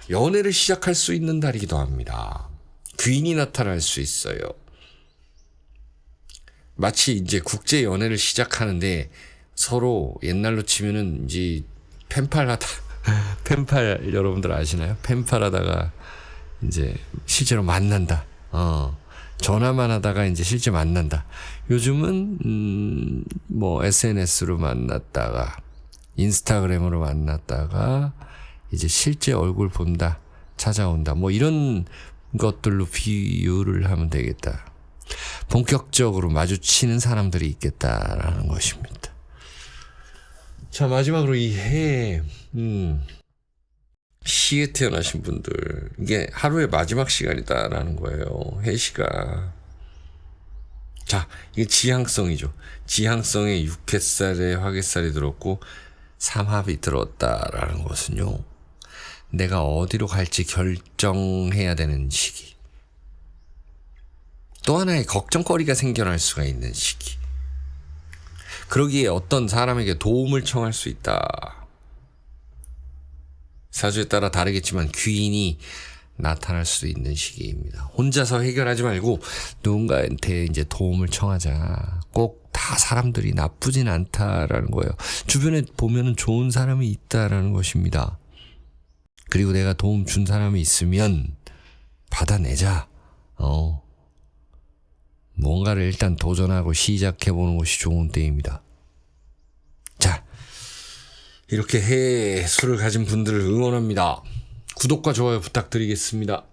연애를 시작할 수 있는 달이기도 합니다. 귀인이 나타날 수 있어요. 마치 이제 국제 연애를 시작하는데 서로 옛날로 치면은 이제 펜팔하다 펜팔 여러분들 아시나요? 펜팔하다가 이제 실제로 만난다. 전화만 하다가 이제 실제 만난다. 요즘은 뭐 SNS로 만났다가 인스타그램으로 만났다가 이제 실제 얼굴 본다, 찾아온다. 뭐 이런 것들로 비유를 하면 되겠다. 본격적으로 마주치는 사람들이 있겠다라는 것입니다. 자, 마지막으로 이 해, 시에 태어나신 분들, 이게 하루의 마지막 시간이다라는 거예요. 해시가. 자, 이게 지향성이죠. 지향성에 육해살에 화개살이 들었고 삼합이 들었다라는 것은요, 내가 어디로 갈지 결정해야 되는 시기. 또 하나의 걱정거리가 생겨날 수가 있는 시기. 그러기에 어떤 사람에게 도움을 청할 수 있다. 사주에 따라 다르겠지만 귀인이 나타날 수도 있는 시기입니다. 혼자서 해결하지 말고 누군가한테 이제 도움을 청하자. 꼭 다 사람들이 나쁘진 않다라는 거예요. 주변에 보면은 좋은 사람이 있다라는 것입니다. 그리고 내가 도움 준 사람이 있으면 받아내자. 뭔가를 일단 도전하고 시작해보는 것이 좋은 때입니다. 자, 이렇게 해수를 가진 분들을 응원합니다. 구독과 좋아요 부탁드리겠습니다.